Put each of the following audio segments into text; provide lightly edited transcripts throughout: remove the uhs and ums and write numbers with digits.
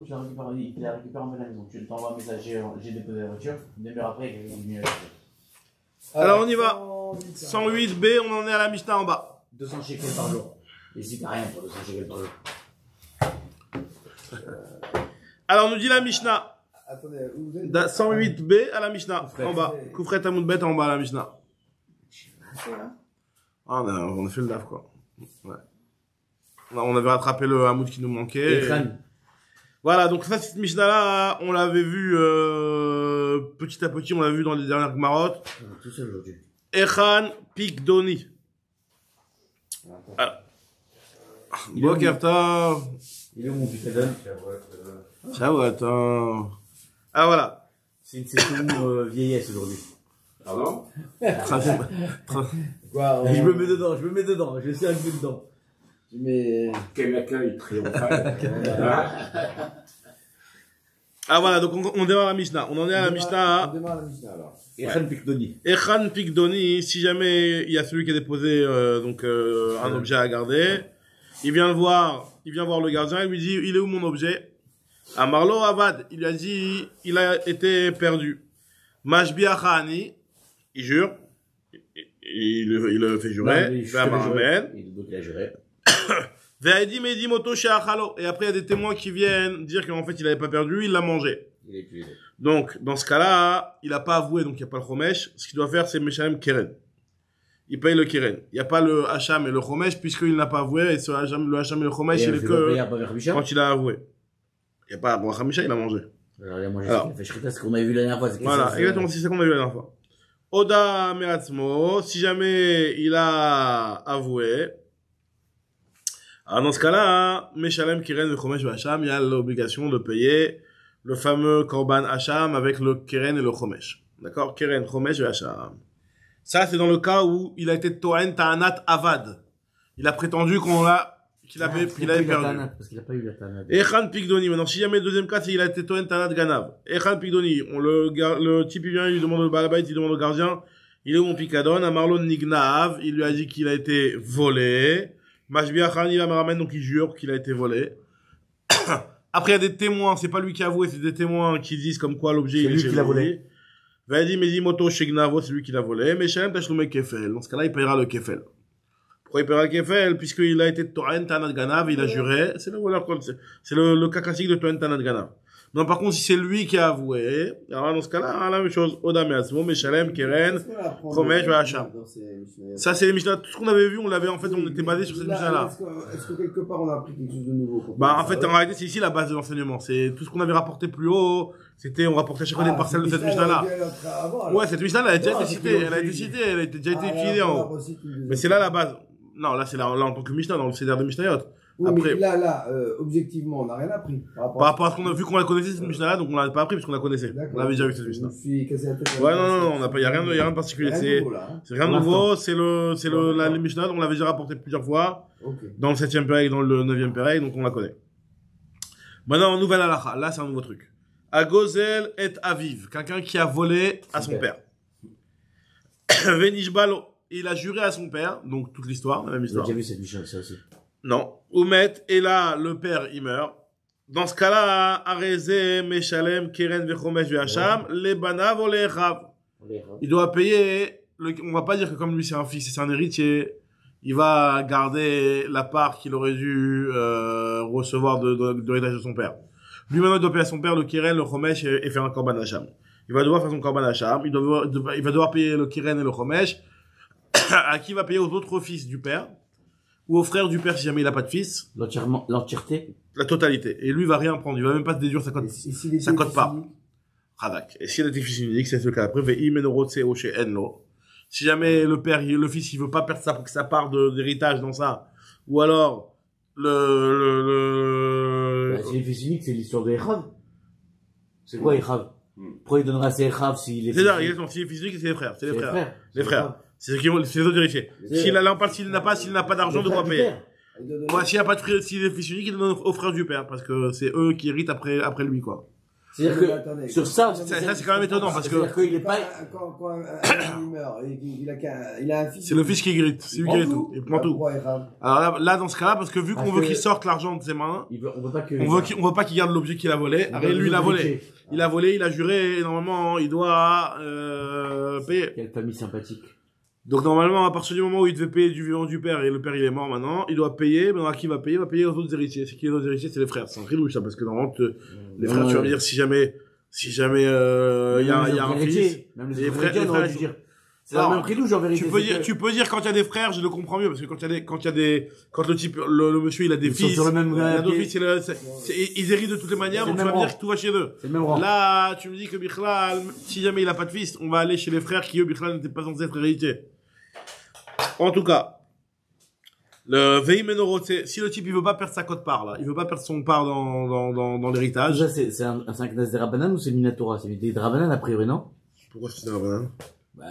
Il la récupère en maison. Tu t'envoies un message, j'ai déposé la voiture. Une demi-heure après, il est venu. Alors on y va. 108B, on en est à la Mishnah en bas. 200 shekels par jour. Et si t'as rien pour 200 shekels par jour. Alors on nous dit la Mishnah. Attendez, vous êtes... 108B à la Mishnah. En bas. Koufret Amoudbet en bas à la Mishnah. Ah, on a fait le DAF quoi. Ouais. On avait rattrapé le Hamoud qui nous manquait. Voilà, donc ça, cette Mishnah-là, on l'avait vu petit à petit, on l'a vu dans les dernières Gmarot. Tout seul aujourd'hui. Echan Pikdoni. Bokerta. Il est où mon Pikadon? Shavuot. Ah voilà. C'est une session vieillesse aujourd'hui. Pardon? Quoi, je me mets dedans, je suis un peu dedans. Mais... Quel accueil triomphal. Ah voilà, donc on démarre la Mishnah. On en est à la Mishnah. On démarre la Mishnah alors. Echan Pikdoni. Echan Pikdoni, si jamais il y a celui qui a déposé un objet à garder, il vient voir le gardien, il lui dit, il est où mon objet? À Marlo Avad, il lui a dit, il a été perdu. Mashbi Achani, il jure, il le fait jurer, il fait un maramène. Il a juré. Et après, il y a des témoins qui viennent dire qu'en fait, il n'avait pas perdu, il l'a mangé. Il est épuisé. Donc, dans ce cas-là, il n'a pas avoué, donc il n'y a pas le Chomesh. Ce qu'il doit faire, c'est Meshalem Keren. Il paye le Keren. Il n'y a pas le Hacham et le Chomesh, puisqu'il n'a pas avoué, et le Hacham et le Chomesh, il est que quand il a avoué. Il n'y a pas Roi Hamisha, il a mangé. Alors, il a mangé ce qu'il fait Shrita, ce qu'on avait vu la dernière fois. Voilà, exactement, c'est ça qu'on a vu la dernière fois. Oda Meratzmo, si jamais il a avoué, alors dans ce cas-là, Meshalem Keren, le Chomesh et le Hacham, il y a l'obligation de payer le fameux Korban Hacham avec le Keren et le Chomesh. D'accord? Keren, Chomesh et Hacham. Ça, c'est dans le cas où il a été Toen Ta'anat Avad. Il a prétendu qu'il avait perdu. Parce qu'il a pas eu la Ta'anat. Echan Pikdoni. Maintenant, si jamais le deuxième cas, c'est qu'il a été Toen Ta'anat Ganav. Echan Pikdoni. Le type, il vient, il lui demande au Balabait, il demande au gardien, il est où mon Pikadon? À Marlon Nignav, il lui a dit qu'il a été volé. Mashbi Achan, il me ramène, donc il jure qu'il a été volé. Après, il y a des témoins, c'est pas lui qui a avoué, c'est des témoins qui disent comme quoi l'objet, c'est lui qui l'a volé. Vadi Medimoto Shegnavo, c'est lui qui l'a volé. Mais Shalem Tashlume Kefel. Dans ce cas-là, il paiera le Kefel. Pourquoi il paiera le Kefel? Puisqu'il a été Toen Tanat Ganav, il a juré. C'est le voleur comme c'est le cas classique de Toen Tanat Ganav. Non, par contre, si c'est lui qui a avoué, alors dans ce cas-là, la même chose. Oda Meatzmo, Meshalem, Keren, Chomesh, Hacham. Ça, c'est les Mishnah. Tout ce qu'on avait vu, on était basé sur cette Mishnah-là. Est-ce que quelque part on a appris quelque chose de nouveau? En fait, en réalité, c'est ici la base de l'enseignement. C'est tout ce qu'on avait rapporté plus haut. On rapportait chaque fois des parcelles de cette Mishnah-là. Ouais, cette Mishnah, elle a déjà été citée. Elle a déjà été utilisée en haut. Mais c'est là la base. Non, là, c'est là en tant que Mishnah, dans le CDR de Mishnayot. Oui, après, mais là, objectivement, on n'a rien appris. Par rapport à ce qu'on a vu qu'on la connaissait, cette Mishnah-là, donc on l'a pas appris parce qu'on la connaissait. On avait déjà vu cette Mishnah. Ouais, non, il y a rien de particulier. C'est rien de nouveau, c'est la Mishnah, on l'avait déjà rapporté plusieurs fois. Dans le 7e Pérec et dans le 9e Pérec, donc on la connaît. Maintenant, nouvelle halakha. Là, c'est un nouveau truc. Agozel et Aviv. Quelqu'un qui a volé à son père. Venishbalo. Il a juré à son père, donc toute l'histoire, la même histoire. J'ai déjà vu cette Mishnah, ça aussi. Non. Oumet, et là, le père, il meurt. Dans ce cas-là, Areze, Meshalem, Keren, Vechomesh, Vehacham, les Banav, les Rav. Il doit payer, on va pas dire que comme lui c'est un fils et c'est un héritier, il va garder la part qu'il aurait dû, recevoir de l'héritage de son père. Lui, maintenant, il doit payer à son père le Keren, le Chomesh et faire un Korban Hacham. Il va devoir faire son Korban Hacham. Il va devoir payer le Keren et le Chomesh. À qui il va payer aux autres fils du père? Ou au frère du père si jamais il n'a pas de fils. L'entièreté? La totalité. Et lui, il va rien prendre. Il va même pas se déduire sa cote. Ça cote pas. Radak. Et s'il a des fils uniques, c'est ce cas. Après, si jamais le fils, il veut pas perdre sa part d'héritage dans ça. Ou alors, Si les fils uniques, c'est l'histoire de Echav. C'est quoi Echav? Pourquoi il donnera ses Echav s'il est fils unique? C'est ça, si les fils uniques, c'est les frères. C'est les frères. Les frères. C'est ceux qui vont, c'est les autres héritiers. Là, on parle s'il n'a pas d'argent, de quoi payer. Moi, s'il n'a pas de frère, s'il est fils unique, il donne aux frères du père, parce que c'est eux qui héritent après lui, quoi. C'est-à-dire que, attendez, sur ça, Ça, c'est quand même étonnant parce que c'est-à-dire qu'il est pas, quand un meurt, il a un fils. c'est le fils qui grite. C'est lui qui grite tout. Il prend tout. Pourquoi Echav? Alors là, dans ce cas-là, parce que vu qu'on Parce veut que- qu'il sorte l'argent de ses mains, on veut pas que, on veut pas qu'il garde l'objet qu'il a volé. Arrête, lui, il a volé. Il a volé, il a juré, et normalement, il doit, payer. Quelle famille sympathique. Donc normalement, à partir du moment où il devait payer du vivant du père, et le père il est mort maintenant, il doit payer, mais à qui il va payer? Il va payer aux autres héritiers. C'est qui les autres héritiers? C'est les frères. C'est un ridouche, ça, parce que normalement, les frères, tu vas me dire, si jamais, il y a un fils, Même les les frères, frères, on aurait dû dire. C'est la Non, même ridouche, en vérité. tu peux dire quand il y a des frères, je le comprends mieux, parce que quand le type, le monsieur, il a des Ils sont fils, sur le même il a d'autres pied. fils, ils héritent de toutes les manières, C'est donc le tu vas même me rang. dire que tout va chez eux. C'est le même rang. Là, tu me dis que Bichlal, si jamais il a pas de fils, on va aller chez les frères qui, eux, Bichlal, n'étaient pas censés être héritiers. En tout cas, le Veimenorote, si le type, il veut pas perdre sa quote-part, là, il veut pas perdre son part dans l'héritage. Déjà, c'est un Knas des Rabbanan ou c'est Minatora? C'est des Rabbanan, a priori, non? Pourquoi c'est un banane? Bah,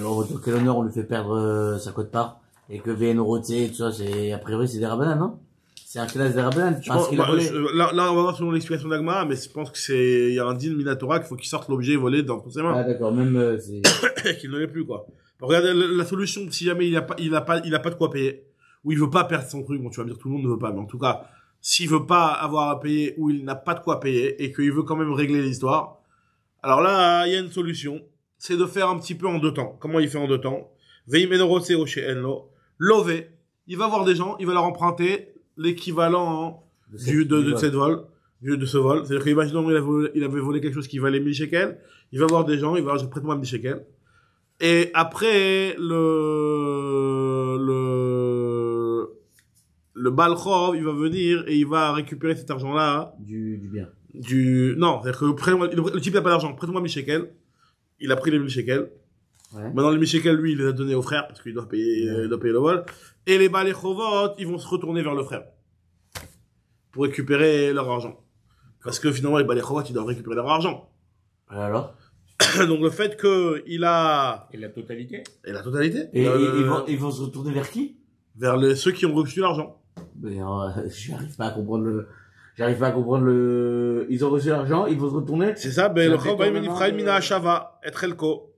en tant quel honneur on lui fait perdre sa quote-part? Et que VN et tout ça, c'est, a priori, c'est des Rabbanan, non? C'est un Knas des Rabbanan. Parce qu'il a volé. Là, on va voir selon l'explication d'Agma, mais je pense que il y a un deal Minatora qu'il faut qu'il sorte l'objet volé dans ses mains. Ah, d'accord, même, c'est, Qu'il ne l'ait plus, quoi. Regardez la solution, si jamais il a pas de quoi payer, ou il veut pas perdre son truc, bon, tu vas me dire tout le monde ne veut pas, mais en tout cas, s'il veut pas avoir à payer, ou il n'a pas de quoi payer, et qu'il veut quand même régler l'histoire, alors là, il y a une solution, c'est de faire un petit peu en deux temps. Comment il fait en deux temps? Veimenorote o she'enlo, lové, il va voir des gens, il va leur emprunter l'équivalent de cette vol, de ce vol. C'est-à-dire qu'imaginons il avait volé quelque chose qui valait 1000 shekels, il va voir des gens, il va dire prête-moi 1000 shekels. Et après, le Balchov, il va venir et il va récupérer cet argent-là. du bien. Non, c'est-à-dire que le type n'a pas d'argent, prête-moi 1000 shekels. Il a pris les 1000 shekels. Ouais. Maintenant, les 1000 shekels, lui, il les a donnés au frère parce qu'il doit payer, le vol. Et les Balchovot, ils vont se retourner vers le frère. Pour récupérer leur argent. Parce que finalement, les Balchovot, ils doivent récupérer leur argent. Alors? Donc le fait que il a Et la totalité? et la totalité Et ils vont se retourner vers qui? vers ceux qui ont reçu l'argent. Mais, j'arrive pas à comprendre ils ont reçu l'argent, ils vont se retourner. C'est ça, ben le fait Chav quand même Benifraï Mina Hashava et Trelko.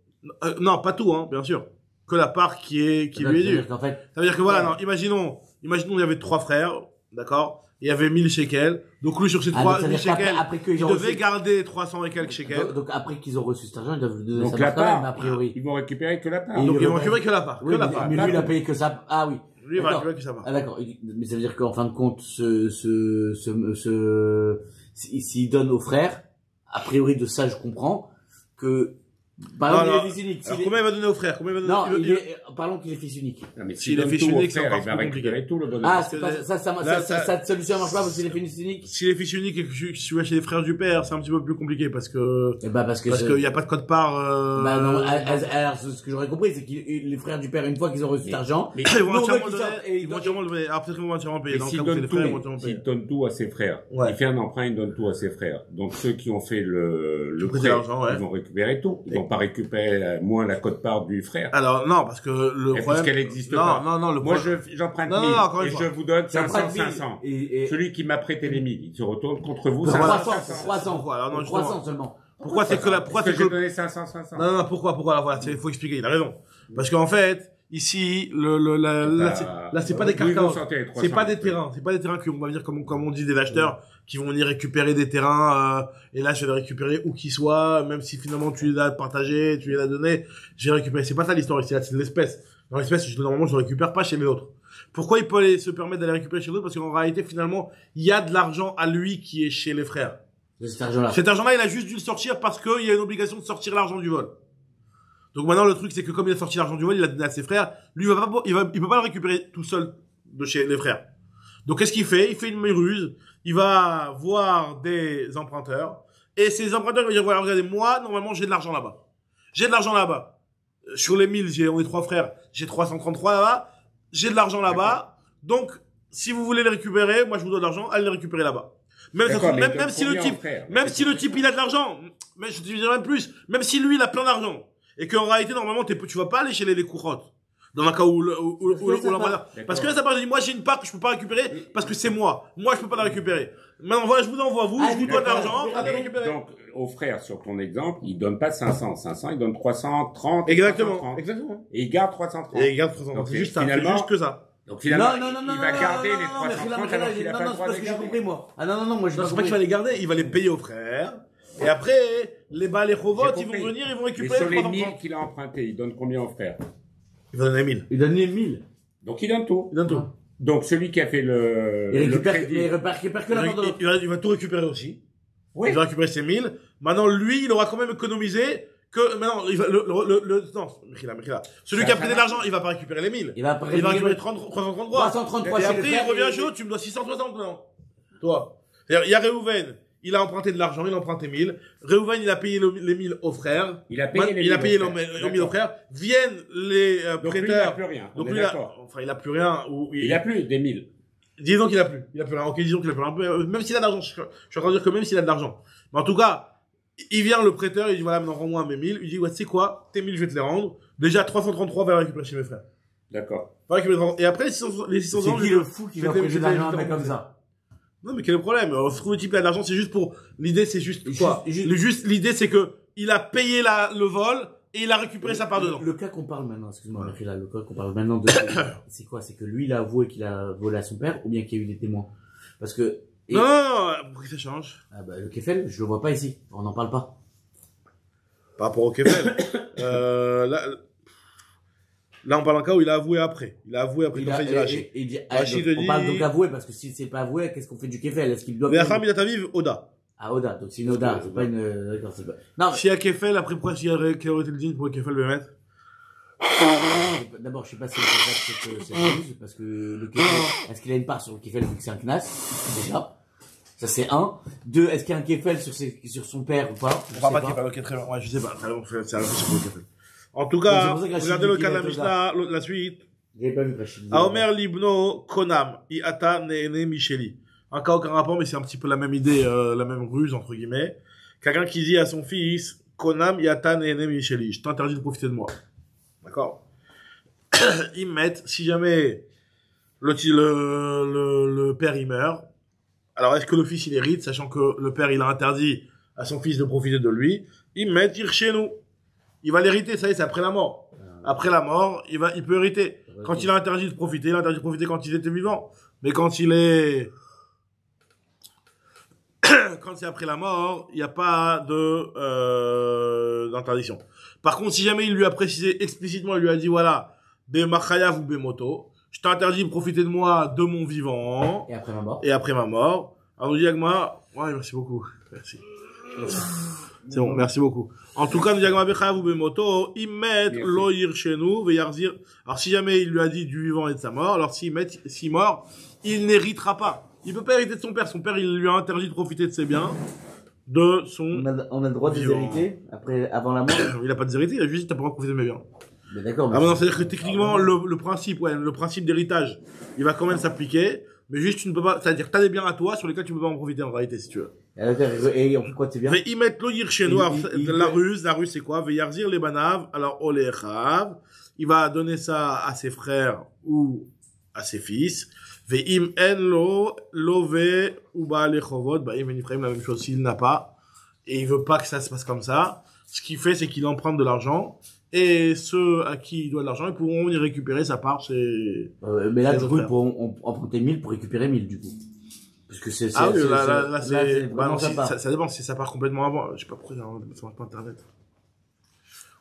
Non, pas tout, hein, bien sûr. Que la part qui lui est due. C'est-à-dire qu'en fait, Ça veut dire que voilà, non, imaginons il y avait 3 frères, d'accord? Il y avait 1000 shekels. Donc lui sur ces donc 3 ça veut 1000 dire qu'après- shekels, après qu'ils il ont devait reçu- garder 300 et quelques shekels. donc après qu'ils ont reçu cet argent, ils doivent le donner Donc sa la part quand même, part, a priori. ils vont récupérer que la part. Et Donc il ils vont va- récupérer que la part, Oui, que la part. mais lui, il a payé que ça. Ah oui. Lui il va D'accord. récupérer que ça part. Ah d'accord. Mais ça veut dire qu'en fin de compte, s'il donne aux frères, a priori de ça je comprends, que, par exemple, il est fils unique. Alors combien il va donner aux frères? Combien il va donner? Non, parlons qu'il est fils unique. Non, mais S'il s'il est donne fichu tout au unique, c'est frère, encore il va plus compliqué. récupérer tout le bonheur. Ah, Parce c'est que pas, là, cette solution marche pas parce qu'il est fils unique. Si les fils uniques et que je suis chez les frères du père, c'est un petit peu plus compliqué parce que Eh ben, parce qu'il y a pas de code part. Bah non, alors ce que j'aurais compris, c'est que les frères du père, une fois qu'ils ont reçu cet argent, ils vont non, entièrement mais le qu'ils donner. sortent et Ils vont entièrement le donner. Alors peut-être qu'ils vont entièrement payer. Mais Dans le s'il cas où c'est donne les frères, ils vont tout, entièrement s'il payer. donne tout à ses frères, Ouais. il fait un emprunt, il donne tout à ses frères. Donc ceux qui ont fait le prêter prêt, l'argent, ouais. ils vont récupérer tout. Ils vont pas récupérer moins la quote-part du frère. Alors non, parce que le Et problème. puisqu'elle existe non, pas. Non, le Moi, problème. j'emprunte Non, 1000 encore une et fois. je vous donne 500, J'emprunte 1000 500. et Celui qui m'a prêté les 1000, il se retourne contre vous. 300, 500. 300, Pourquoi Alors non, justement. 300 seulement. Pourquoi c'est que la, pourquoi Parce c'est que j'ai que. donné 500, 500. Non, pourquoi alors voilà, il faut expliquer. Il a raison. Parce qu'en fait, ici, là, c'est pas des D'où ils vont carcans. sortir les 300? C'est pas des terrains qui, on va dire, comme on dit, des acheteurs, qui vont venir récupérer des terrains, et là, je vais les récupérer où qu'ils soient, même si finalement tu les as partagés, tu les as donnés, j'ai récupéré. C'est pas ça l'histoire ici, là, c'est de l'espèce. Dans l'espèce, normalement, je le récupère pas chez les autres. Pourquoi il peut se permettre d'aller récupérer chez les autres? Parce qu'en réalité, finalement, il y a de l'argent à lui qui est chez les frères. Cet argent-là. Cet argent-là, il a juste dû le sortir parce qu'il y a une obligation de sortir l'argent du vol. Donc maintenant, le truc, c'est que comme il a sorti l'argent du vol, il l'a donné à ses frères. Lui, il peut pas le récupérer tout seul de chez les frères. Donc qu'est-ce qu'il fait? Il fait une ruse. Il va voir des emprunteurs. Et ces emprunteurs, il va dire, voilà, regardez, moi, normalement, j'ai de l'argent là-bas. J'ai de l'argent là-bas. Sur les 1000, on est 3 frères. J'ai 333 là-bas. J'ai de l'argent là-bas. Donc, si vous voulez les récupérer, moi, je vous donne de l'argent, allez les récupérer là-bas. Même si le type, il a de l'argent, mais je te dirais même plus, même si lui, il a plein d'argent, et qu'en réalité, normalement, tu vas pas aller chez les courottes. Dans un cas où l'emprunteur. Parce que là, ça part, je dis, moi, j'ai une part que je peux pas récupérer parce que c'est moi. Moi, je peux pas la récupérer. Maintenant, voilà, je vous envoie, vous, je vous donne l'argent, allez récupérer. Donc, au frère, sur ton exemple, il donne pas 500. 500, il donne 330. Exactement. 330. Exactement. Et il garde 330. Et il garde 330. Donc, C'est juste ça. finalement- C'est juste que ça. Donc, finalement, il va garder les mais 330 alors qu'il a pas le c'est droit pas de ce que les j'ai garder. compris, moi. Ah non, moi, j'ai Non, pas c'est pas qu'il compris. va les garder, il va les payer aux frères. Et après, les Chovot, ils vont venir, ils vont Et récupérer sur les 1000 330. qu'il a empruntés, il donne combien au frère? Il va donner 1000. Il donne 1000. Donc, il donne tout. Il donne tout. Donc, celui qui a fait Il le récupère crédit. que la part de l'autre. Il va tout récupérer aussi. Oui. Il va récupérer ses 1000. Maintenant, lui, il aura quand même économisé que, maintenant, il va, non, Michila. Celui qui a prêté de l'argent, il va pas récupérer les 1000. Il va récupérer 333. 333 Et chez le après, frère. il revient chez l'autre, tu me dois 660 maintenant. Toi. C'est-à-dire, il y a Réhouven, il a emprunté de l'argent, il a emprunté 1000. Réhouven, il a payé les 1000 aux frères. Il a payé les Il a payé 1000 les 1000 aux frères. Viennent les Donc, lui, il n'a prêteurs. plus rien. Donc On est lui, d'accord. enfin, il a plus rien. Ou, Il a plus des 1000. Disons qu'il a plus. Il a plus rien. Ok, disons qu'il a plus rien. Même s'il a de l'argent. Je suis en train de dire que même s'il a de l'argent. Mais en tout cas, il vient le prêteur, il dit voilà, maintenant rends-moi mes 1000. Il dit ouais, tu sais quoi, tes 1000, je vais te les rendre. Déjà, 333 va les récupérer chez mes frères. D'accord. Va récupérer 300. Et après, les 600 C'est euros, qui le fou qui je va vais te- prêter je de vais te- l'argent à je un vais mec te- comme ça? Non, mais quel est le problème? On se trouve le type là, l'argent, c'est juste pour, l'idée, c'est juste quoi? Juste- L'idée, c'est que, il a payé le vol, et il a récupéré sa part dedans. Le cas qu'on parle maintenant, excuse-moi, là, le cas qu'on parle maintenant de, c'est quoi? C'est que lui, il a avoué qu'il a volé à son père, ou bien qu'il y a eu des témoins? Parce que, Non, pour que ça change. ah bah, le Kefel, je le vois pas ici. On n'en parle pas. Par rapport au Kefel. Là, on parle d'un cas où il a avoué après. Il a avoué après, Il comme a- ça, il dit Rachid. il dit, Rachid donc, dit- on parle donc avoué, parce que si c'est pas avoué, qu'est-ce qu'on fait du Kefel? Est-ce qu'il doit Ve'acham Milataviv, Oda. Ah, Oda. Donc c'est une Oda, c'est pas une, d'accord, c'est pas. Non, Si à Kefel, après, pourquoi s'il y aurait quel aurait été le digne pour Kefel Bémet? d'abord, je sais pas si c'est cette ruse, parce que le Kefel, est-ce qu'il a une part sur le Kefel vu que c'est un Knas? Déjà. Ça, c'est un. Deux, est-ce qu'il y a un Kefel sur son père ou pas? Je On parle sais pas de Kefel, ok, très bien. Ouais, je sais pas. C'est un peu sur le Kefel. En tout Donc, c'est cas, pour ça que Rachid regardez dit le qu'il cas de est la Mishnah, la suite. J'avais pas vu Rachid. Aomer Libno Konam, Iata Nene Micheli. Un cas aucun rapport, mais c'est un petit peu la même idée, la même ruse, entre guillemets. Quelqu'un qui dit à son fils, Konam Iata Nene Micheli. Je t'interdis de profiter de moi. D'accord? Ils mettent, si jamais le père il meurt, alors est-ce que le fils il hérite, sachant que le père il a interdit à son fils de profiter de lui, ils mettent ir chez nous. Il va l'hériter, ça y est, c'est après la mort. Après la mort, il peut hériter. Quand il a interdit de profiter, il a interdit de profiter quand il était vivant. Mais quand il est, quand c'est après la mort, il n'y a pas d'interdiction. Par contre, si jamais il lui a précisé explicitement, il lui a dit voilà, Bemachayav ou Bemoto, je t'interdis de profiter de moi de mon vivant. Et après ma mort. Et après ma mort. Alors, nous dit Agma, ouais, merci beaucoup. Merci. C'est bon, merci beaucoup. En tout cas, nous dit Agma Bechayav ou Bemoto, ils mettent Merci. l'oïr chez nous, veyarzir. Alors, si jamais il lui a dit du vivant et de sa mort, alors s'il met, si mort, il n'héritera pas. Il peut pas hériter de son père. Son père, il lui a interdit de profiter de ses biens, de son, On a le droit de Vivant. hériter avant la mort. il a pas déshérité, il a juste dit t'as pas le droit de profiter de mes biens. Mais d'accord. Ah, mais non, c'est-à-dire que techniquement, le principe d'héritage, il va quand même s'appliquer, mais juste tu ne peux pas, c'est-à-dire que t'as des biens à toi sur lesquels tu peux pas en profiter en réalité, si tu veux. Et on fait quoi, c'est bien? Mais ils mettent l'oïr chez nous. Il- La ruse c'est quoi? Veyarzir les banav, alors olechav, il va donner ça à ses frères ou à ses fils. Ve'im en love ou ba'ale chovot, bah, im Ephraim, la même chose, s'il n'a pas, et il veut pas que ça se passe comme ça, ce qu'il fait, c'est qu'il emprunte de l'argent, et ceux à qui il doit de l'argent, ils pourront y récupérer sa part chez... Mais là, Les du autres coup, ils frères. pourront emprunter 1000 pour récupérer 1000, du coup. Parce que c'est, Ah oui, là, c'est, bah, vraiment non, sympa. ça dépend si ça part complètement avant. Je sais pas pourquoi ça marche pas internet.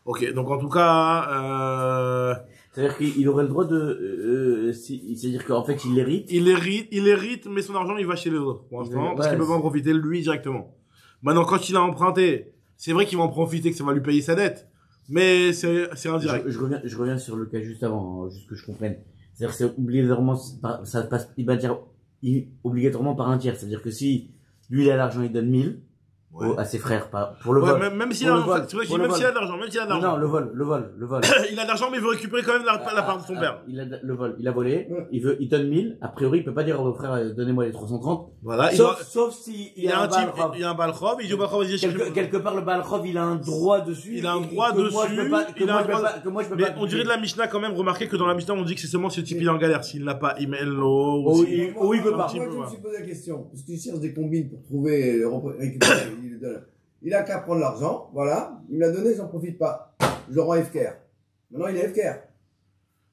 Ok, donc en tout cas, C'est-à-dire qu'il aurait le droit de, c'est-à-dire qu'en fait, il hérite. il hérite, mais son argent, il va chez les autres, pour l'instant, parce Ouais, qu'il peut pas en profiter lui directement. Maintenant, quand il a emprunté, c'est vrai qu'il va en profiter, que ça va lui payer sa dette, mais c'est indirect. Je reviens sur le cas juste avant, hein, juste que je comprenne. C'est-à-dire que c'est obligatoirement, ça passe, il va dire, obligatoirement par un tiers. C'est-à-dire que si lui, il a l'argent, il donne 1000, Ouais. à ses frères, pas pour le Ouais, vol. même s'il Pour a, le vol. c'est vrai Pour qu'il le même s'il a vol. de l'argent, même s'il a de l'argent. Non, le vol. Il a de l'argent, mais il veut récupérer quand même la part de son père. Il a le vol, il a volé, Ouais. il donne 1000, a priori, il peut pas dire au frère, donnez-moi les 330. Voilà, Sauf si il y a un type, Balrog. il y a un Balrog, il dit au Balrog, vas-y, Quelque part, le Balrog, il a un droit dessus. Il a un et droit que moi, je dessus, peux pas- il a un droit- que moi, je peux Mais pas. on dirait de la Mishnah quand même, remarquez que dans la Mishnah, on dit que c'est seulement si le type il est en galère, s'il n'a pas email-lo, Oh, ou il veut pas. Moi, je me suis posé la question. Parce que tu cherches des combines pour trouver, récupérer, il donne. Il a qu'à prendre l'argent, voilà. Il me l'a donné, j'en profite pas. Je le rends FKR. Maintenant, il est FKR.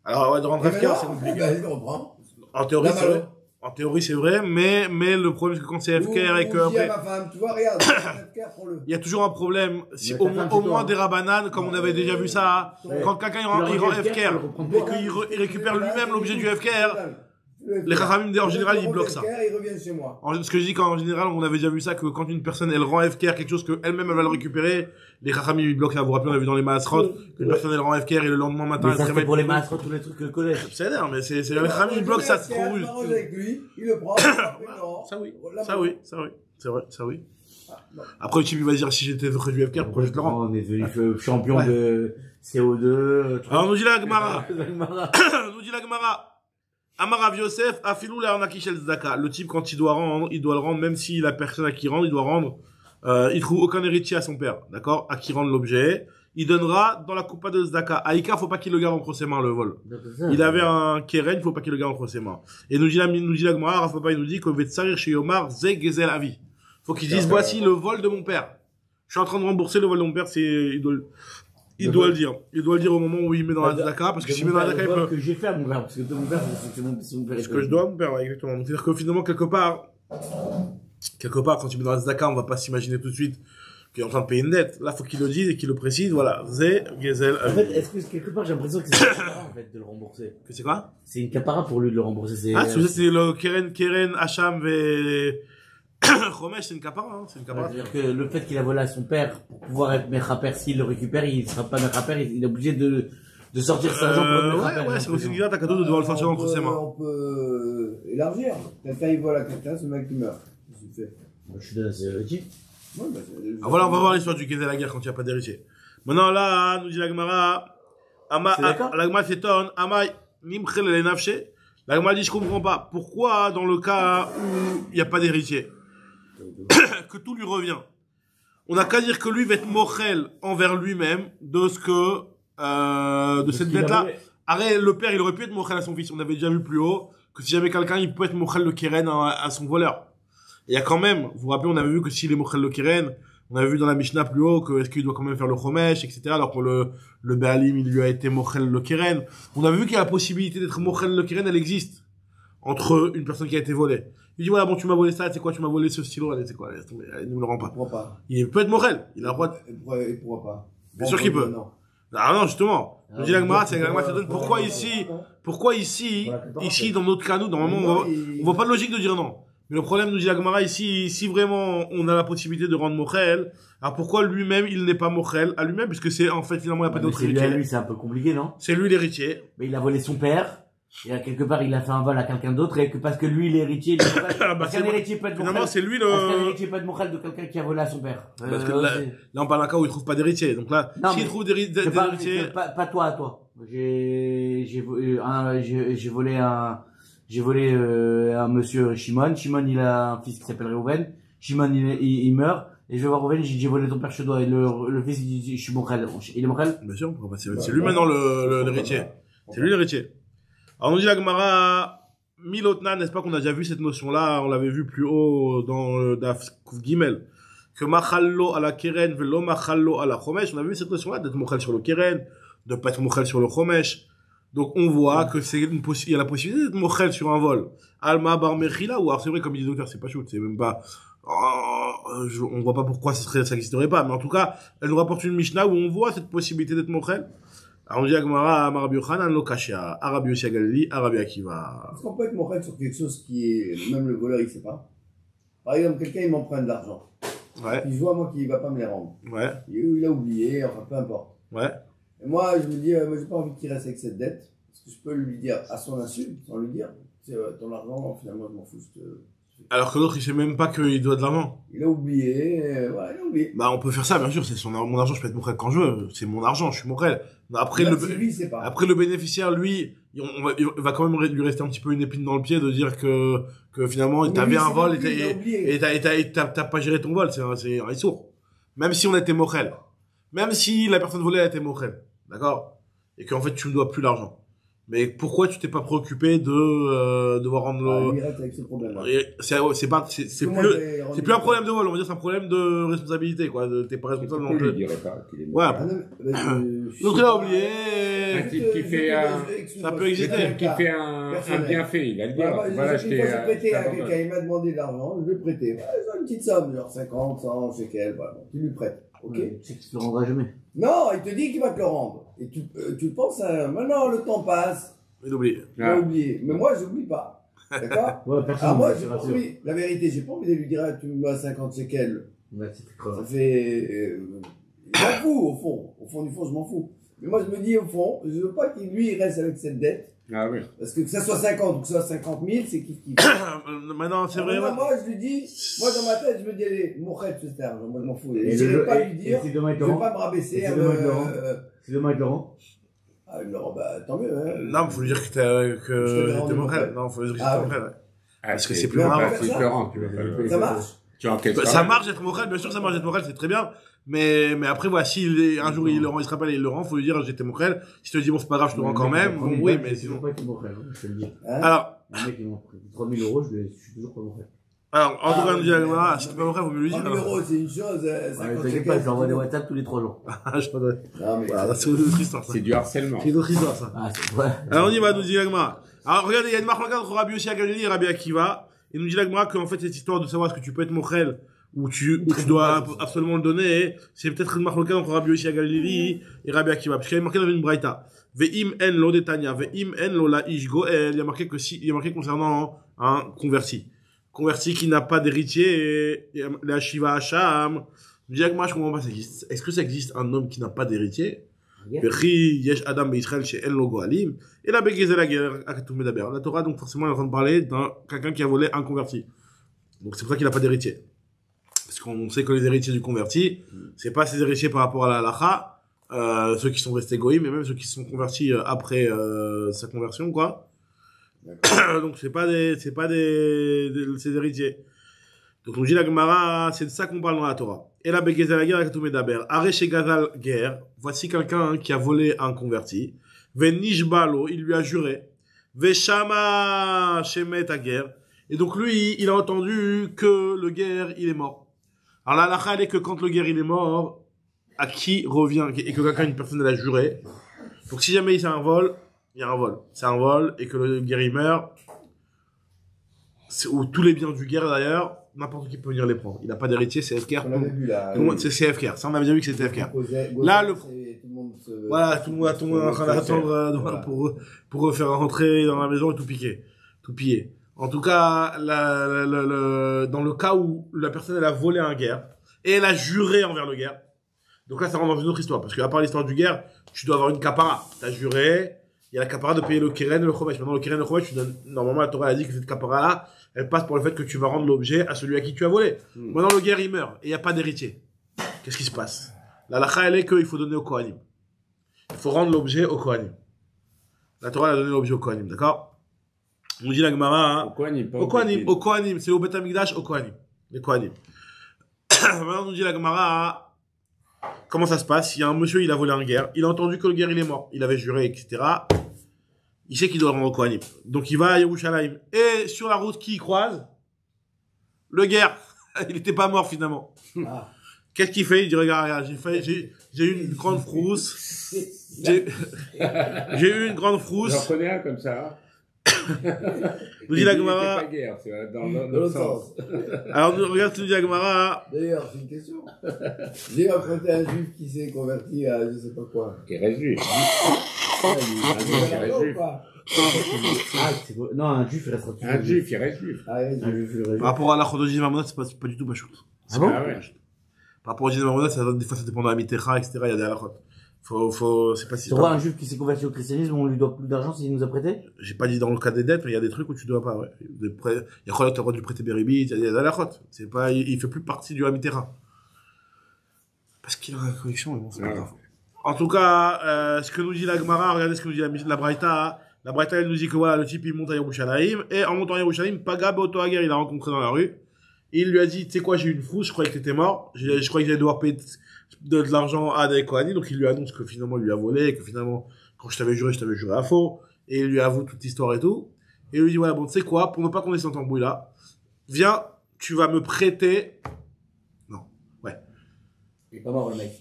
Alors, ouais, de rentrer Et FKR, maintenant, c'est compliqué. ben, il reprend. En théorie, La c'est vrai. malo. En théorie, c'est vrai, mais le problème, c'est que quand c'est FKR et que Ou je dis à après, ma femme, tu vois, regarde, FKR, prends-le. il y a toujours un problème. Si, Mais au, ta femme, au c'est moins toi, des rabananes, comme on avait déjà vu ça, Ouais. quand quelqu'un il Tu rend leur dis FKR, tu le reprends et qu'il récupère lui-même l'objet du FKR, les Chachamim, en général, ils bloquent ça. Ils reviennent chez moi. Ce que je dis qu'en général, on avait déjà vu ça, que quand une personne, elle rend FKR quelque chose qu'elle-même, elle va le récupérer, les Chachamim, ils bloquent ça. Vous vous rappelez, on a vu dans les Maasrot, qu'une personne, elle rend FKR et le lendemain matin, Mais elle ça, se c'est réveille. pour les masses, tous les trucs que collège. C'est énorme, mais c'est, les Chachamim, ils bloquent ça, c'est trop rude. Je m'arrange avec lui, il le prend, après, non. Ça oui, La ça malo. oui, ça oui. C'est vrai, ça oui. Ah, non. Après, le type, il va dire, si j'étais fait du FKR, pourquoi je te le rends? On est devenu champion Ouais. de CO2. Alors, nous dit la Gemara. Gemara. Nous dit la Gemara. Amar Rav Yosef, afilou la arnaki shel tzedaka. Le type, quand il doit rendre, il doit le rendre, même si la personne à qui rendre, il doit rendre, il trouve aucun héritier à son père. D'accord? À qui rendre l'objet. Il donnera dans la coupa de tzedaka. Aïka, faut pas qu'il le garde entre ses mains, le vol. Il avait un keren, faut pas qu'il le garde entre ses mains. Et nous dit la Gemara, Rav Papa, il nous dit que vetsarir chez Yomar, ze gezel avi. Faut qu'il dise, voici le vol de mon père. Je suis en train de rembourser le vol de mon père, il doit le dire. Il doit le dire au moment où il met dans la tzedaka, parce que s'il met dans la tzedaka, il peut, que j'ai fait à mon père, parce que de mon père, c'est mon père. ce que je dois à mon père, ouais, exactement. C'est-à-dire que finalement, quelque part, quand il met dans la tzedaka, on va pas s'imaginer tout de suite qu'il est en train de payer une dette. Là, faut qu'il le dise et qu'il le précise, voilà. Ze gezel En avi. fait, est-ce que quelque part, j'ai l'impression que c'est une capara, en fait, de le rembourser. Que c'est quoi? C'est une capara pour lui de le rembourser. Ah, c'est le keren, Hacham et Chomesh, c'est une capara, hein, c'est une capara. C'est-à-dire que le fait qu'il a volé à son père pour pouvoir être Mechaper, s'il le récupère, il sera pas Mechaper, il est obligé de sortir cet argent pour être Mechaper. Ouais, c'est aussi une t'as cadeau de devoir le faire entre ses mains. On peut élargir. Quelqu'un, il vole à quelqu'un, ce mec qui meurt. Qu'est-ce qu'il fait? Moi, je suis dans ce type. Ouais, bah, Ah, voilà, on va voir l'histoire du Kézé la guerre quand il n'y a pas d'héritier. Maintenant, là, nous dit la Gemara, C'est d'accord? la Gemara s'étonne, Amai, Nimchel el Nafshe. La Gemara dit, je comprends pas. Pourquoi, dans le cas où il n'y a pas d'héritier, que tout lui revient? On n'a qu'à dire que lui va être mochel envers lui-même de ce que, de cette dette-là. Arrête, le père, il aurait pu être mochel à son fils. On avait déjà vu plus haut que si jamais quelqu'un, il peut être mochel le keren à son voleur. Il y a quand même, vous vous rappelez, on avait vu que s'il est mochel le keren, on avait vu dans la Mishnah plus haut que est-ce qu'il doit quand même faire le chomesh, etc. Alors que le Béalim, il lui a été mochel le keren. On avait vu qu'il y a la possibilité d'être mochel le keren, elle existe. Entre une personne qui a été volée. Il dit, voilà, bon, tu m'as volé ça, c'est quoi, tu m'as volé ce stylo, allez, c'est quoi, allez, il ne me le rend pas. Pourquoi pas? Il peut être mochel. Il a le droit de... Il pourra pas. Bien sûr qu'il peut. Non. Ah non, justement. Ah, Nous dit la Gemara, oui, c'est la Gemara, ça donne pourquoi ici, dans notre cas, nous, normalement, on voit pas de logique de dire non. Mais le problème, nous dit la Gemara, ici, si vraiment on a la possibilité de rendre mochel, alors pourquoi lui-même, il n'est pas mochel à lui-même, puisque c'est, en fait, finalement, il n'y a pas d'autre C'est lui, héritier. c'est un peu compliqué, non? C'est lui l'héritier. Mais il a volé son père. Et à quelque part, il a fait un vol à quelqu'un d'autre, et que parce que lui, l'héritier, il est mochel. Bah, Parce c'est qu'un moi. héritier peut être Finalement, mochel. c'est lui Parce qu'un le... héritier peut être mochel de quelqu'un qui a volé à son père. Parce que là, on parle d'un cas où il trouve pas d'héritier. Donc là, Non, s'il mais trouve des c'est pas, héritiers... pas toi à toi. J'ai volé un monsieur Shimon. Shimon, il a un fils qui s'appelle Reuven. Shimon, il meurt. Et je vais voir Reuven, j'ai volé ton père chez toi. Et le fils, il dit, je suis mochel. Il est mochel? Bien sûr, c'est lui maintenant l'héritier. C'est lui l'héritier. Alors, on dit la Gemara, Milotna, n'est-ce pas qu'on a déjà vu cette notion-là, on l'avait vu plus haut dans le Daf Kuf Gimel, que machallo à la keren, velo machallo à la chomesh, on a vu cette notion-là d'être mochel sur le keren, de pas être mochel sur le chomesh. Donc, on voit que il y a la possibilité d'être mochel sur un vol. Alma bar mechila, ou alors c'est vrai, comme il dit le docteur, c'est pas shoot, c'est même pas, on voit pas pourquoi ça n'existerait pas, mais en tout cas, elle nous rapporte une Mishnah où on voit cette possibilité d'être mochel. Alors on dit à Gemara, Rabbi Yochanan lo kashia, Rabbi Yossi Galili, Rabbi Akiva. Est-ce qu'on peut être mochel sur quelque chose qui est, même le voleur, il sait pas? Par exemple, quelqu'un, il m'emprunte de l'argent. Ouais, Puis je vois, moi, qu'il va pas me les rendre. ouais, Il a oublié, enfin, peu importe. ouais. Et moi, je me dis, moi, j'ai pas envie qu'il reste avec cette dette. Est-ce que je peux lui dire à son insu, sans lui dire, c'est ton argent, finalement, je m'en fous, je Alors que l'autre, il sait même pas qu'il doit de l'argent. Il a oublié, voilà, il a oublié. Bah, on peut faire ça, bien sûr, c'est mon argent, je peux être Mokhel quand je veux. C'est mon argent, je suis Mokhel. Après, Même si lui, c'est pas. après, le bénéficiaire, lui, il va quand même lui rester un petit peu une épine dans le pied de dire que finalement, Mais t'avais lui, un c'est vol pas lui, il a oublié. et t'as pas géré ton vol, c'est un issour. Même si on était Mokhel. Même si la personne volée a été Mokhel. D'accord? Et qu'en fait, tu ne dois plus l'argent. Mais pourquoi tu t'es pas préoccupé de devoir rendre Ah, le... lui, il reste avec ce problème-là. C'est Moi, plus, je vais rendre c'est plus un problème de vol, on va dire c'est un problème de responsabilité, quoi. T'es pas responsable Pourquoi non lui plus. dirait pas qu'il est Ouais. Ah non, mais, Donc il a oublié. Un type qui fait un- Ça peut exister. Quelqu'un qui fait un bienfait, il va le dire. Voilà, Voilà, une j'étais. fois, j'ai prêté à quelqu'un, il m'a demandé de l'argent, je lui ai prêté. Ouais, c'est une petite somme, genre 50, 100, je sais quelle, voilà. Tu lui prêtes, ok? Tu sais qu'il te le rendra jamais. Non, il te dit qu'il va te le rendre. Et tu penses à, maintenant, le temps passe, Il a oublié. il a oublié. Mais moi, j'oublie pas. D'accord? Ouais, personne. Alors moi, je j'ai te pas rassure. envie, la vérité, j'ai pas envie de lui dire, ah, tu me dois 50 séquelles. Ouais, c'est Ça crevant. fait, je m'en fous, au fond. Au fond du fond, je m'en fous. Mais moi, je me dis, au fond, je veux pas qu'il, lui, il reste avec cette dette. Ah oui. Parce que ça soit 50 ou que ça soit 50 000, c'est kiff kiff. Maintenant, c'est vrai. Moi, je lui dis, moi, dans ma tête, je me dis, allez, Mourette, c'est cet argent, moi, je m'en fous. Et Et je le- vais pas et- lui et dire, si demain il je te vais rend, pas me rabaisser et à si me, demain il te rend, si demain il te le rend, Laurent, bah, tant mieux, hein. Non, faut lui dire que Je te le rends t'es du Mokhel. Mokhel. Non, faut lui dire que Ah t'es oui. Mokhel, ouais. Parce que c'est plus Mais on grave. peut C'est faire ça. différent, tu vas pas le payer. Ça marche? Tu encaisses Bah, pas. ça marche d'être Mokhel, bien sûr, ça marche d'être Mokhel, c'est très bien. Mais après, voilà, si un jour il le rend, il se rappelle et il le rend, faut lui dire, j'étais Mokhel. Si tu te dis, bon, c'est pas grave, je te le rends quand même. Bon, oui, mais c'est sinon. toujours pas qu'il m'en ferait, je te le dis. Hein? Alors, Le mec, il m'en ferait 3000 euros, je suis toujours pas mon frère. en tout cas, oui, nous dit la Gemara, oui, si t'es oui. pas Mokhel, vous me le dites. 3 000 euros, c'est une chose, Ouais, 50 t'inquiète pas, je lui envoie des WhatsApp tous les 3 jours. Je pas de... Non, mais. Voilà, c'est une autre histoire, ça. C'est du harcèlement. C'est une autre histoire, ça. Ah, c'est ouais. Alors on y va, nous dit l'Agmara. Alors regardez, il y a une marque entre Rabbi Yossi Agalili et Rabbi Akiva. Et nous dit l'Agmara qu'en fait, cette histoire de savoir est-ce que tu peux être Mokhel ou tu dois absolument le donner, c'est peut-être une marque entre Rabbi Yossi Agalili et Rabbi Akiva. Parce qu'il y a marqué dans une braïta. Ve'im en lo detania, ve'im en lo la ish goel. Il y a marqué que si, il y a marqué concernant un converti. Converti qui n'a pas d'héritier, et la Shiva Hacham. Nous dit l'Agmara, je comprends pas, ça existe. Est-ce que ça existe un homme qui n'a pas d'héritier? Vechi, yesh adam be'Israël chez en lo goalim. Et la Begezé la guerre à tout medaber. La Torah, donc, forcément, elle est en train de parler d'un quelqu'un qui a volé un converti. Donc, c'est pour ça qu'il n'a pas d'héritier. Parce qu'on sait que les héritiers du converti, c'est pas ses héritiers par rapport à la halacha, ceux qui sont restés goïm, mais même ceux qui se sont convertis après sa conversion, quoi. Donc, c'est pas ses héritiers. Donc, on dit la Gemara, c'est de ça qu'on parle dans la Torah. Et la Begezé la guerre à tout medaber. Aré Gazal guerre. Voici quelqu'un qui a volé un converti. Venishbalo, il lui a juré. Veshama Shemet à guerre. Et donc lui, il a entendu que le guerre, il est mort. Alors la halakha, elle est que quand le guerre, il est mort, à qui revient, et que quelqu'un, une personne, elle a juré. Donc si jamais c'est un vol, il y a un vol. C'est un vol, et que le guerre, il meurt, ou tous les biens du guerre d'ailleurs, n'importe qui peut venir les prendre. Il n'a pas d'héritier, c'est FKR. On l'avait vu là. C'est FKR. Ça, on avait déjà vu que c'était FKR. Là, le- Voilà, tout le monde est en train d'attendre Voilà. pour faire rentrer dans la maison et tout piquer, tout piller. En tout cas, dans le cas où la personne elle a volé un guerre et elle a juré envers le guerre. Donc là, ça rentre dans une autre histoire parce qu'à part l'histoire du guerre, tu dois avoir une capara. T'as juré, il y a la capara de payer le keren et le chomesh. Maintenant, le keren et le chomesh, tu donnes, normalement, la Torah a dit que cette capara-là, elle passe pour le fait que tu vas rendre l'objet à celui à qui tu as volé. Maintenant, le guerre, il meurt et il n'y a pas d'héritier. Qu'est-ce qui se passe? La lacha, elle est qu'il faut donner au Kohanim. Il faut rendre l'objet au Kohanim. La Torah a donné l'objet au Kohanim, d'accord? On dit la Gemara, hein, Au Kohanim, pas au Kohanim, c'est au Beth Amikdash, au Kohanim. Les Kohanim. Maintenant, on nous dit la Gemara, comment ça se passe? Il y a un monsieur, il a volé un guerre. Il a entendu que le guerre, il est mort. Il avait juré, etc. Il sait qu'il doit le rendre au Kohanim. Donc, il va à Yerushalayim. Et sur la route, qui il croise? Le guerre. Il n'était pas mort, finalement. Ah. Qu'est-ce qu'il fait? Il dit, regarde, j'ai eu une grande frousse. J'ai eu une grande J'en frousse. connais un comme ça. Nous dit la Il était Gemara. pas guerre, c'est dans Dans l'autre l'autre sens. sens. Alors, regarde ce que nous dit la Gemara. D'ailleurs, c'est une question. J'ai rencontré un juif qui s'est converti à je sais pas quoi. Qui reste juif. Ah, juif, il reste juif. Ah, c'est quoi? Non, un juif, il restera toujours Un juif, il reste juif. Ah, ouais, Un juif, il reste Par rapport à la Chodojim Mamonat, c'est pas du tout Bachout. Ah bon? Ah ouais. Par rapport au Jizim Mamonat, des fois ça dépend de la Mitecha, etc. Il y a des halachot. C'est pas si. Tu vois un juif qui s'est converti au christianisme, on lui doit plus d'argent s'il nous a prêté? J'ai pas dit dans le cas des dettes, mais il y a des trucs où tu dois pas, ouais. Il y a quoi, t'as le droit de lui prêter Beribit, il y a des alakhot. C'est pas, il fait plus partie du Hamitera. Parce qu'il a la connexion, mais bon, c'est pas grave. En tout cas, ce que nous dit la Gemara, regardez ce que nous dit la Braïta. La Braïta, elle nous dit que voilà, le type, il monte à Yerushalayim, et en montant à Yerushalayim, Paga Beoto Hager, il l'a rencontré dans la rue. Et il lui a dit, tu sais quoi, j'ai eu une frousse, je croyais que t'étais mort. Je croyais que j'allais devoir payer de l'argent à des Kohanim. Donc il lui annonce que finalement, il lui a volé, et que finalement, quand je t'avais juré à faux. Et il lui avoue toute l'histoire et tout. Et il lui dit, voilà, bon, tu sais quoi, pour ne pas qu'on ait cette embrouille là, viens, tu vas me prêter, non, ouais. Il est pas mort, le mec.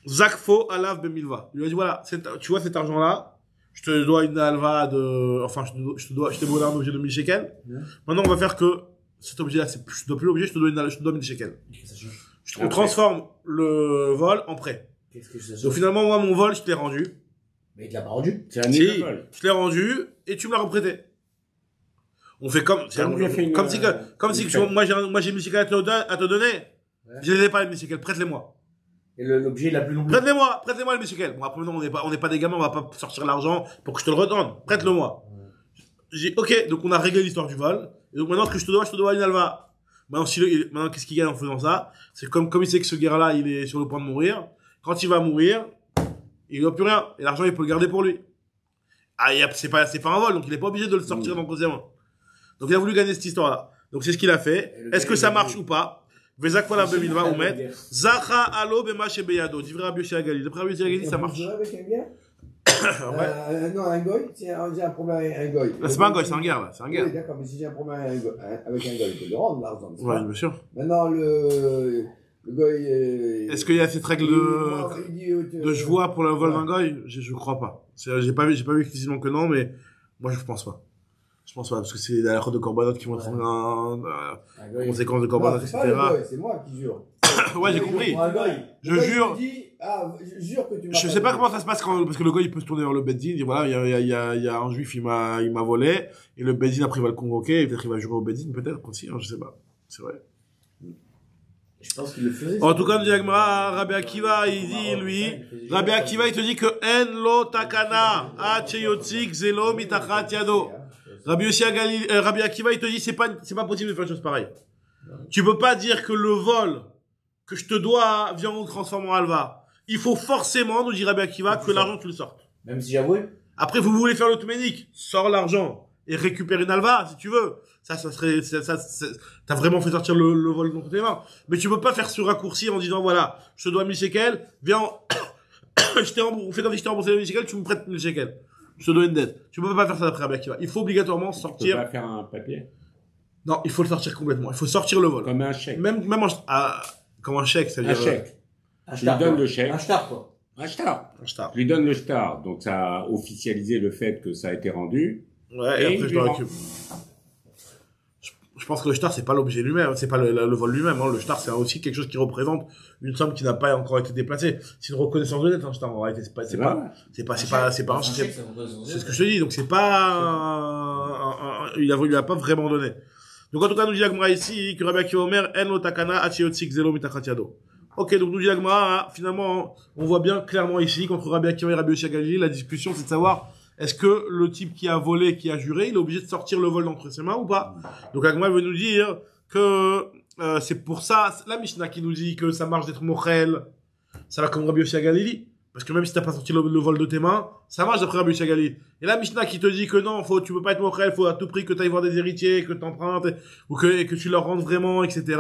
Zakfo Alav Bemilva. Il lui a dit, voilà, tu vois cet argent-là, je te dois une alva de, enfin, je t'ai volé un objet de 1000 shekels. Maintenant, on va faire que cet objet-là, je te dois plus l'objet, je te dois 1000 shekels. On transforme le vol en prêt. Qu'est-ce que je Donc finalement, moi, mon vol, je te l'ai rendu. Mais il te l'a pas rendu. C'est un Si, nul vol. je te l'ai rendu et tu me l'as reprêté. On fait comme si moi j'ai 1000 shekels à te donner. Ouais. Je les ai pas les 1000 shekels, prête-les-moi. Et l'objet, il a plus non plus. Prête-les-moi les 1000 shekels. Bon, après, non, on n'est pas des gamins, on va pas sortir l'argent pour que je te le redonne. Prête-le-moi. J'ai, ok, donc on a réglé l'histoire du vol. Et donc maintenant, ce que je te dois une alva. Maintenant, qu'est-ce qu'il gagne en faisant ça? C'est comme il sait que ce gars-là, il est sur le point de mourir. Quand il va mourir, il doit plus rien. Et l'argent, il peut le garder pour lui. Ah, c'est pas un vol, donc il est pas obligé de le sortir dans le deuxième. Donc il a voulu gagner cette histoire-là. Donc c'est ce qu'il a fait. Est-ce que ça marche ou pas? Vezak voilà Bemilva ou met. Zacha alo bema shebeyado. Divra Rabbi Yoshi Agali. D'après Rabbi Yoshi Agali, ça marche. Avec un gars non, un goy, j'ai un problème avec un goy. C'est pas un goy, c'est un gars, là. C'est un gars. Oui, d'accord, mais si j'ai un problème avec un goy, il peut le rendre, l'argent. Ouais, bien sûr. Maintenant, le goy. Est-ce qu'il y a cette règle de joie pour le vol d'un goy? Je crois pas. J'ai pas vu exclusivement que non, mais moi je pense pas. Je pense pas, parce que c'est la de Corbanot qui vont prendre conséquences de Corbanot, etc. C'est moi qui jure. Ouais, j'ai compris. Je jure. Je jure que tu m'as. Je sais pas comment ça se passe parce que le gars il peut se tourner vers le Beddin, il dit voilà, il y a un juif, il m'a volé, et le Beddin après il va le convoquer, et peut-être il va jurer au Beddin, peut-être aussi, hein, je sais pas. C'est vrai. Je pense qu'il le faisait. En tout cas, nous dit Agmara, Rabbi Akiva, il dit, lui, Rabbi Akiva, il te dit que en lo takana, acheyotzik zelo mitachat yado. Rabbi Akiva, il te dit, c'est pas possible de faire une chose pareille. Tu peux pas dire que le vol que je te dois, viens, on le transforme en halva. Il faut forcément, nous dit Rabbi Akiva, que l'argent, tu le sortes. Même si j'avoue. Après, vous voulez faire le Tménik, sors l'argent et récupère une halva, si tu veux. Ça serait, t'as vraiment fait sortir le vol dans tes mains. Mais tu peux pas faire ce raccourci en disant, voilà, je te dois 1000 shekels, viens, on fait comme si je t'ai remboursé les 1000 shekels, tu me prêtes 1000 shekels. Je te dois une dette. Tu peux pas faire ça d'après Rabbi Akiva. Il faut obligatoirement sortir. Tu peux pas faire un papier? Non, il faut le sortir complètement. Il faut sortir le vol. Comme un chèque. Même comme un chèque, Un chèque. Un Je lui donne le chèque. Un shtar, quoi. Un shtar. Un shtar. Je lui donne le shtar. Donc ça a officialisé le fait que ça a été rendu. Ouais, et après je le récupère. Je pense que le shtar, c'est pas l'objet lui-même, c'est pas le vol lui-même, hein. Le shtar, c'est aussi quelque chose qui représente une somme qui n'a pas encore été déplacée. C'est une reconnaissance de dette, un shtar, en réalité. C'est ce que je te dis. Donc c'est pas il a pas vraiment donné. Donc en tout cas, nous dit Agmara ici, que Rabbi Akiva Omer, en lo takana, achiyotzik zelo mitachat yado. Ok, donc nous dit Agmara, finalement, on voit bien clairement ici, qu'entre Rabbi Akiva et Rabbi Yoshi Agali, la discussion, c'est de savoir, est-ce que le type qui a volé, qui a juré, il est obligé de sortir le vol d'entre ses mains ou pas? Donc Agmara veut nous dire que c'est pour ça, la Mishnah qui nous dit que ça marche d'être mochel, ça va comme Rabbi Yoshi Agali. Parce que même si t'as pas sorti le vol de tes mains, ça marche d'après Rabbi Yoshi Agali. Et la Mishnah qui te dit que non, tu peux pas être mochel, faut à tout prix que t'ailles voir des héritiers, que t'empruntes, ou que tu leur rendes vraiment, etc.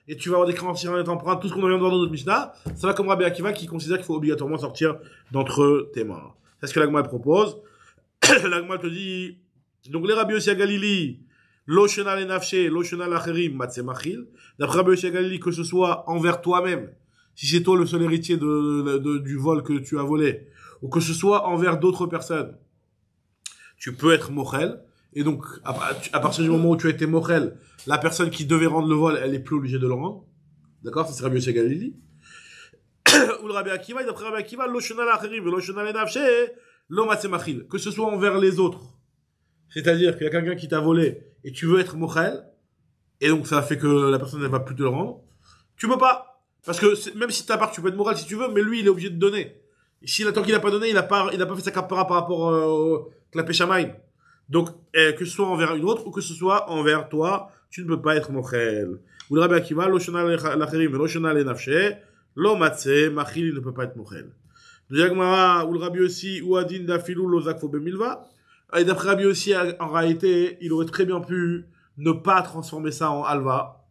Et tu vas avoir des créanciers en emprunte, tout ce qu'on vient de voir dans notre Mishnah, ça va comme Rabbi Akiva qui considère qu'il faut obligatoirement sortir d'entre tes mains. C'est ce que l'Agma propose. L'Agma te dit, donc les Rabbi Yoshi Agali, lo shena le nafshe, lo shena l'acherim, matse machil. D'après Rabbi Yoshi Agali, que ce soit envers toi-même, si c'est toi le seul héritier du vol que tu as volé, ou que ce soit envers d'autres personnes, tu peux être mochel. Et donc, à partir du moment où tu as été mochel, la personne qui devait rendre le vol, elle est plus obligée de le rendre. D'accord? Ça c'est Rabbi Yoshi Agali. Ou le Rabbi Akiva, d'après Rabbi Akiva, lo shena l'acherim, lo shena le nafshe, lo matse machil. Que ce soit envers les autres. C'est-à-dire qu'il y a quelqu'un qui t'a volé, et tu veux être mochel, et donc ça fait que la personne ne va plus te le rendre. Tu peux pas. Parce que même si ta part, tu peux être moral si tu veux, mais lui, il est obligé de donner. Ici, tant qu'il n'a pas donné, il n'a pas fait sa capara par rapport au clapé Shamaïm. Donc, que ce soit envers une autre ou que ce soit envers toi, tu ne peux pas être mochel. Ou le Rabbi Akiva, lo shona l'acherim, lo shona le nafshe, lo matse, machil, il ne peut pas être mochel. Le Yagmara, ou le Rabbi aussi, ou adin dafilou lo zakfo bemilva. Et d'après Rabbi aussi, en réalité, il aurait très bien pu ne pas transformer ça en halva.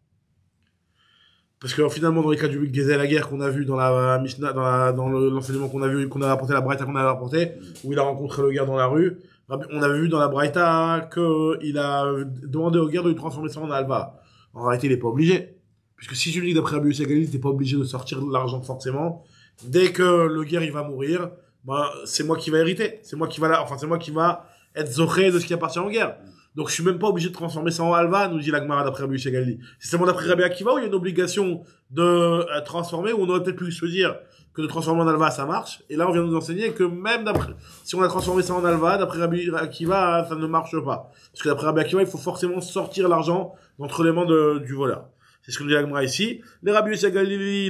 Parce que finalement, dans les cas du Gezel la guerre qu'on a vu dans la Mishnah, dans l'enseignement qu'on a vu, qu'on a rapporté, la Braïta qu'on a rapporté, où il a rencontré le guerre dans la rue, on avait vu dans la Braïta qu'il a demandé au guerre de lui transformer ça en halva. En réalité, il n'est pas obligé. Puisque si tu dis que d'après Rabbi Yossi Galil, t'es pas obligé de sortir de l'argent forcément. Dès que le guerre il va mourir, ben, c'est moi qui va hériter. C'est moi qui va être zoché de ce qui appartient en guerre. Donc, je suis même pas obligé de transformer ça en halva, nous dit la Gemara d'après Rabbi Yossi Galil. C'est seulement d'après Rabbi Akiva où il y a une obligation de transformer, où on aurait peut-être pu se dire que de transformer en halva, ça marche. Et là, on vient nous enseigner que même d'après, si on a transformé ça en halva, d'après Rabbi Akiva, ça ne marche pas. Parce que d'après Rabbi Akiva, il faut forcément sortir l'argent d'entre les mains du voleur. C'est ce que nous dit la Gemara ici. Les Rabbi Yossi Galili,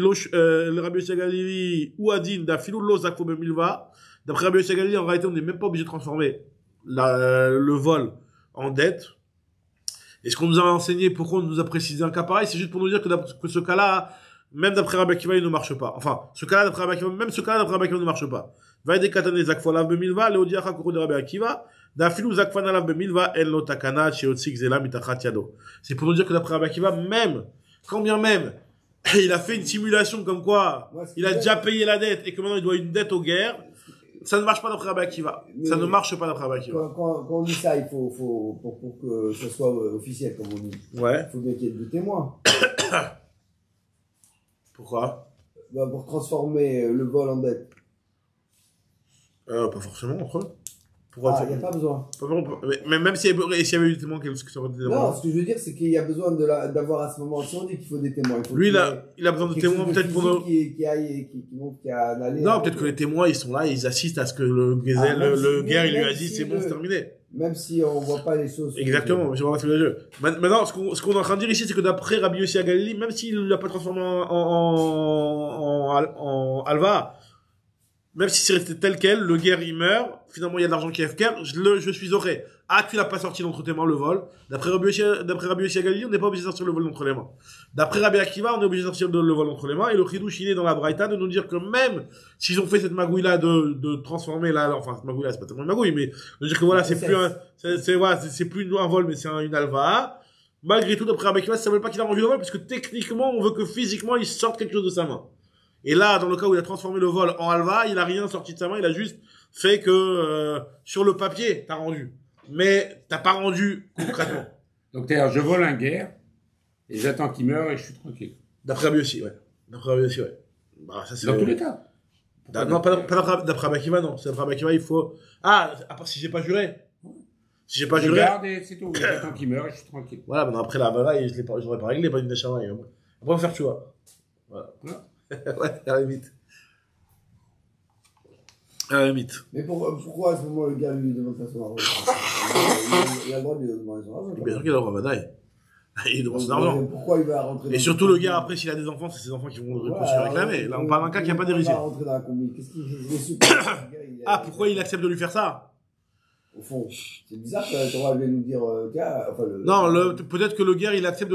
ou Adin, d'Afilou, lo zakfo bemilva. D'après Rabbi Yossi Galili, en réalité, on n'est même pas obligé de transformer le vol en dette. Et ce qu'on nous a enseigné, pourquoi on nous a précisé un cas pareil, c'est juste pour nous dire que ce cas-là, même d'après Rabbi Akiva, il ne marche pas. Enfin, ce cas-là d'après Rabbi Akiva, même ce cas-là d'après Rabbi Akiva ne marche pas. Vaïde katane zakfo alav bemilva, leodiacha koro de Rabbi Akiva, d'afilou zakfan alav bemilva, el no takana, sheotzik zela mitachat yado. C'est pour nous dire que d'après Rabbi Akiva, même, quand bien même, il a fait une simulation comme quoi, il a déjà payé la dette et que maintenant il doit une dette aux guerres, ça ne marche pas d'après Rabbi Akiva. Ça ne marche pas d'après Rabbi Akiva. Quand on dit ça, il faut pour que ce soit officiel, comme on dit. Ouais. Il faut bien qu'il y ait deux témoins. Pourquoi? Bah, pour transformer le vol en dette. Pas forcément, entre eux. Pourquoi il n'y a pas besoin. Mais même s'il y avait eu des témoins, qu'est-ce que ça aurait été des témoins? Non, ce que je veux dire, c'est qu'il y a besoin d'avoir à ce moment, si on dit qu'il faut des témoins. Lui, il a besoin de témoins, peut-être pour nous. Qui a allé. Non, peut-être que les témoins, ils sont là, ils assistent à ce que le guerre, il lui a dit, c'est bon, c'est terminé. Même si on voit pas les choses. Exactement, je vois pas le jeu. Maintenant, ce qu'on est en train de dire ici, c'est que d'après Rabbi Yossi Galili, même s'il ne l'a pas transformé en halva, même si c'est resté tel quel, le guerre il meurt, finalement il y a de l'argent qui est FKR, je suis oré. Ah, tu l'as pas sorti d'entre tes mains le vol. D'après Rabbi Yossi Galili, on n'est pas obligé de sortir le vol d'entre les mains. D'après Rabbi Akiva, on est obligé de sortir le vol d'entre les mains. Et le Chidouche, il est dans la Braïta de nous dire que même s'ils ont fait cette magouille-là de transformer enfin, cette magouille-là, c'est pas tellement une magouille, mais de dire que voilà, c'est plus un vol, mais c'est une alva. Malgré tout, d'après Rabbi Akiva, ça veut pas qu'il a rendu le vol, parce que techniquement, on veut que physiquement, il sorte quelque chose de sa main. Et là, dans le cas où il a transformé le vol en halva, il a rien sorti de sa main, il a juste fait que, sur le papier, t'as rendu. Mais t'as pas rendu concrètement. Donc, je vole un guerre, et j'attends qu'il meure et je suis tranquille. D'après Rabbi aussi, ouais. D'après Rabbi aussi, ouais. Bah, ça, c'est dans tous les cas. Non, pas d'après Rabbi Akiva, non. C'est d'après Rabbi Akiva, il faut... Ah, à part si j'ai pas juré. Si j'ai pas juré... Je garde et c'est tout. J'attends qu'il meure et je suis tranquille. Voilà, mais après la Havana, j'aurais pas réglé, pas une Neshama. Après, on va faire, tu vois. Voilà. Ouais, à la limite. À la limite. Mais pourquoi à ce moment le gars lui demande son argent? Il a le droit de lui demander son argent. Bien sûr qu'il a le droit d'aller. Il demande son argent. Pourquoi il va rentrer? Et surtout le gars, après, s'il a des enfants, c'est ses enfants qui vont se réclamer. Là, on parle d'un cas qui n'a pas d'héritier. Il va rentrer dans la combi. Qu'est-ce qu'il Ah, pourquoi il accepte de lui faire ça? Au fond, c'est bizarre que tu aurais nous dire, non, peut-être que le guerre, il accepte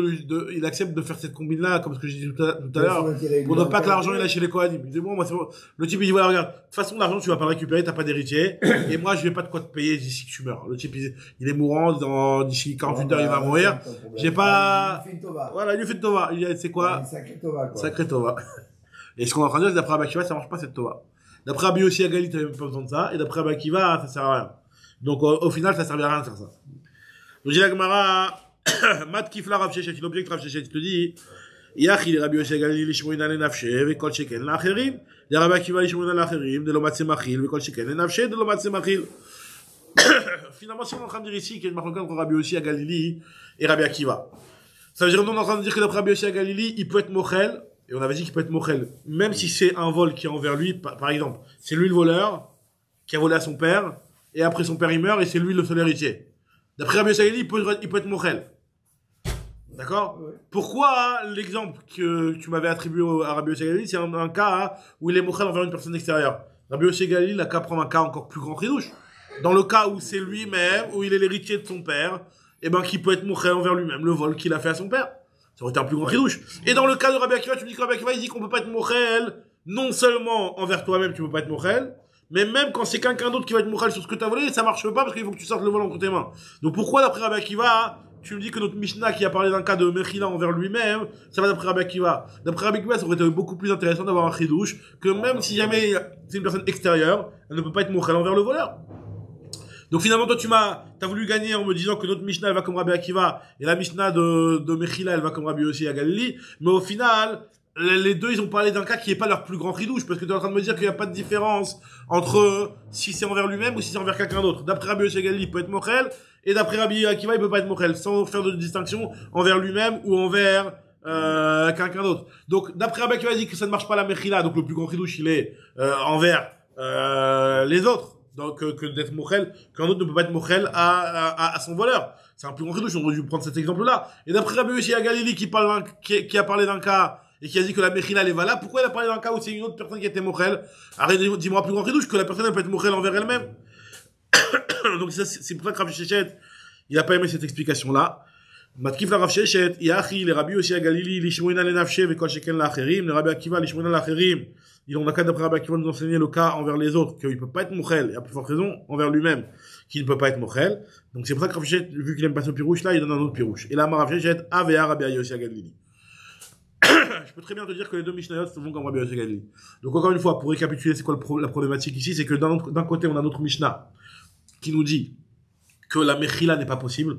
il accepte de faire cette combine-là, comme ce que j'ai dit tout à l'heure, pour ne pas que l'argent, il est chez les Kohanim. Il dit, bon, moi, c'est bon. Le type, il dit, voilà, regarde, de toute façon, l'argent, tu vas pas le récupérer, t'as pas d'héritier, et moi, je vais pas de quoi te payer d'ici que tu meurs. Le type, il est mourant, d'ici 48 heures, il va mourir. J'ai pas, voilà, il lui fait de tova. C'est quoi? Sacré tova, quoi. Sacré tova. Et ce qu'on est en train de dire, c'est d'après Rabbi Akiva, ça marche pas, cette tova. D'après Rabbi Yossi Galili, t'avais même pas besoin de ça, et d'après Rabbi Akiva, ça sert à rien. Donc, au final, ça servira à rien de faire ça. Donc, j'ai la Gemara, Mat Kifla Rav Shechet, il objecte Rav Shechet, il te dit, Yachi, Rabbi Yossi Galili, Lishmoïna le Nafshe, Vekol Sheken l'Acherim, les Rabbi Akiva, Lishmoïna l'Acherim, de l'Omat Semachil, Vekol Sheken le Nafshe, de l'Omat Semachil. Finalement, si on est en train de dire ici qu'il y a une marque entre Rabbi Yossi Galili et Rabbi Akiva, ça veut dire, nous, on est en train de dire que d'après Rabbi Yossi Galili, il peut être mochel, et on avait dit qu'il peut être mochel, même si c'est un vol qui est envers lui, par exemple, c'est lui le voleur, qui a volé à son père, et après son père il meurt et c'est lui le seul héritier. D'après Rabbi Yossi Galili, il peut être mochel. D'accord? Ouais. Pourquoi l'exemple que tu m'avais attribué à Rabbi Yossi Galili, c'est un cas où il est mochel envers une personne extérieure? Rabbi Yossi Galili n'a qu'à prendre un cas encore plus grand chidouche. Dans le cas où c'est lui-même, où il est l'héritier de son père, et ben, qui peut être mochel envers lui-même, le vol qu'il a fait à son père. Ça aurait été un plus grand chidouche. Et dans le cas de Rabbi Akiva, tu me dis que Rabbi Akiva, il dit qu'on peut pas être mochel, non seulement envers toi-même, tu peux pas être mochel, mais même quand c'est quelqu'un d'autre qui va être mochel sur ce que tu as volé, ça marche pas parce qu'il faut que tu sortes le vol entre tes mains. Donc pourquoi, d'après Rabbi Akiva, tu me dis que notre Mishnah qui a parlé d'un cas de Mechila envers lui-même, ça va d'après Rabbi Akiva. D'après Rabbi Akiva, ça aurait été beaucoup plus intéressant d'avoir un chidouche, que même si jamais c'est une personne extérieure, elle ne peut pas être mochel envers le voleur. Donc finalement, toi, t'as voulu gagner en me disant que notre Mishnah, elle va comme Rabbi Akiva, et la Mishnah de Mechila, elle va comme Rabbi Yossi à Galili, mais au final, les deux, ils ont parlé d'un cas qui est pas leur plus grand chidouche, parce que tu es en train de me dire qu'il n'y a pas de différence entre si c'est envers lui-même ou si c'est envers quelqu'un d'autre. D'après Rabbi Yossi à Galili, il peut être mochel, et d'après Rabbi Akiva, il peut pas être mochel, sans faire de distinction envers lui-même ou envers quelqu'un d'autre. Donc, d'après Rabbi Akiva, il dit que ça ne marche pas la Mechila, donc le plus grand chidouche, il est envers les autres. Donc, que d'être mochel, qu'un autre ne peut pas être mochel à son voleur. C'est un plus grand chidouche, on aurait dû prendre cet exemple-là. Et d'après Rabbi Yossi à Galili, qui a parlé d'un cas, et qui a dit que la Mechila, elle est valable, pourquoi il a parlé d'un cas où c'est une autre personne qui était mochel? Arrête, dis-moi plus grand chidouche, que la personne, elle peut être mochel envers elle-même. Donc, c'est pour ça que Rav Shechet, il a pas aimé cette explication-là. Matkif la Rav Shechet, Yachi, les Rabbi Yossi à Galili, l'Ishmoina l'Enafshe, Vekol Sheken l'Acherim, les Rabbi Akiva, l'Ishmoina l'Acherim. Il en a qu'à d'après Rabbi Akiva nous enseigner le cas envers les autres, qu'il peut pas être mochel, et à plus forte raison, envers lui-même, qu'il ne peut pas être mochel. Donc c'est pour ça que Rav Shechet, vu qu'il aime pas ce pirouche là, il donne un autre pirouche. Et là, Rav Shechet, Avea Rabbi Yossi à Galili. Je peux très bien te dire que les deux Mishnayot vont comme Rabbi Yossi à Galili. Donc encore une fois, pour récapituler, c'est quoi la problématique ici, c'est que d'un côté, on a notre Mishnah, qui nous dit que la Mechila n'est pas possible,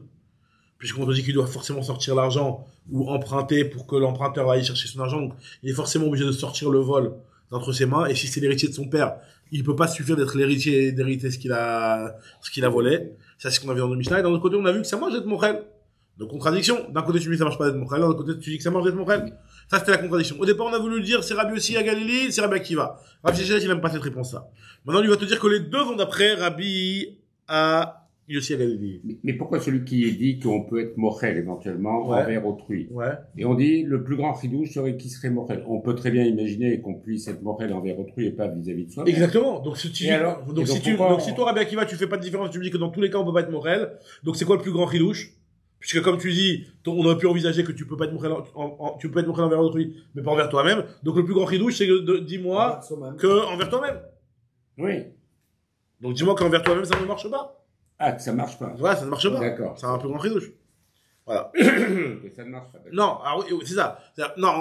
puisqu'on te dit qu'il doit forcément sortir l'argent ou emprunter pour que l'emprunteur aille chercher son argent. Donc, il est forcément obligé de sortir le vol d'entre ses mains. Et si c'est l'héritier de son père, il peut pas suffire d'être l'héritier et d'hériter ce qu'il a volé. Ça, c'est ce qu'on a vu dans le Mishnah. Et d'un autre côté, on a vu que ça marche d'être mochel. Donc, contradiction. D'un côté, tu dis que ça marche pas d'être mochel. D'un autre côté, tu dis que ça marche d'être mochel. Ça, c'était la contradiction. Au départ, on a voulu dire c'est Rabbi Yossi à Galili, c'est Rabbi Akiva. Rabbi Shechet, il n'aime pas cette réponse-là. Maintenant, il va te dire que les deux vont d'après Rabbi Yossi à Galili. Mais pourquoi celui qui dit qu'on peut être mochel éventuellement envers autrui? Ouais. Et on dit le plus grand chidouche serait qui serait mochel. On peut très bien imaginer qu'on puisse être mochel envers autrui et pas vis-à-vis de soi. Exactement. Donc si tu si toi Rabbi Akiva, tu fais pas de différence, tu me dis que dans tous les cas on peut pas être mochel. Donc c'est quoi le plus grand chidouche? Puisque comme tu dis, on aurait pu envisager que tu peux pas être mochel tu peux être mochel envers autrui, mais pas envers toi-même. Donc le plus grand chidouche, c'est dis-moi que envers toi-même. Oui. Donc dis-moi qu'envers toi-même ça ne marche pas. Ah, que ça marche pas. Ouais, ça ne marche pas. D'accord. C'est un peu grand chidouche. Voilà. Que ça ne marche pas. Non, ah oui, c'est ça. Non,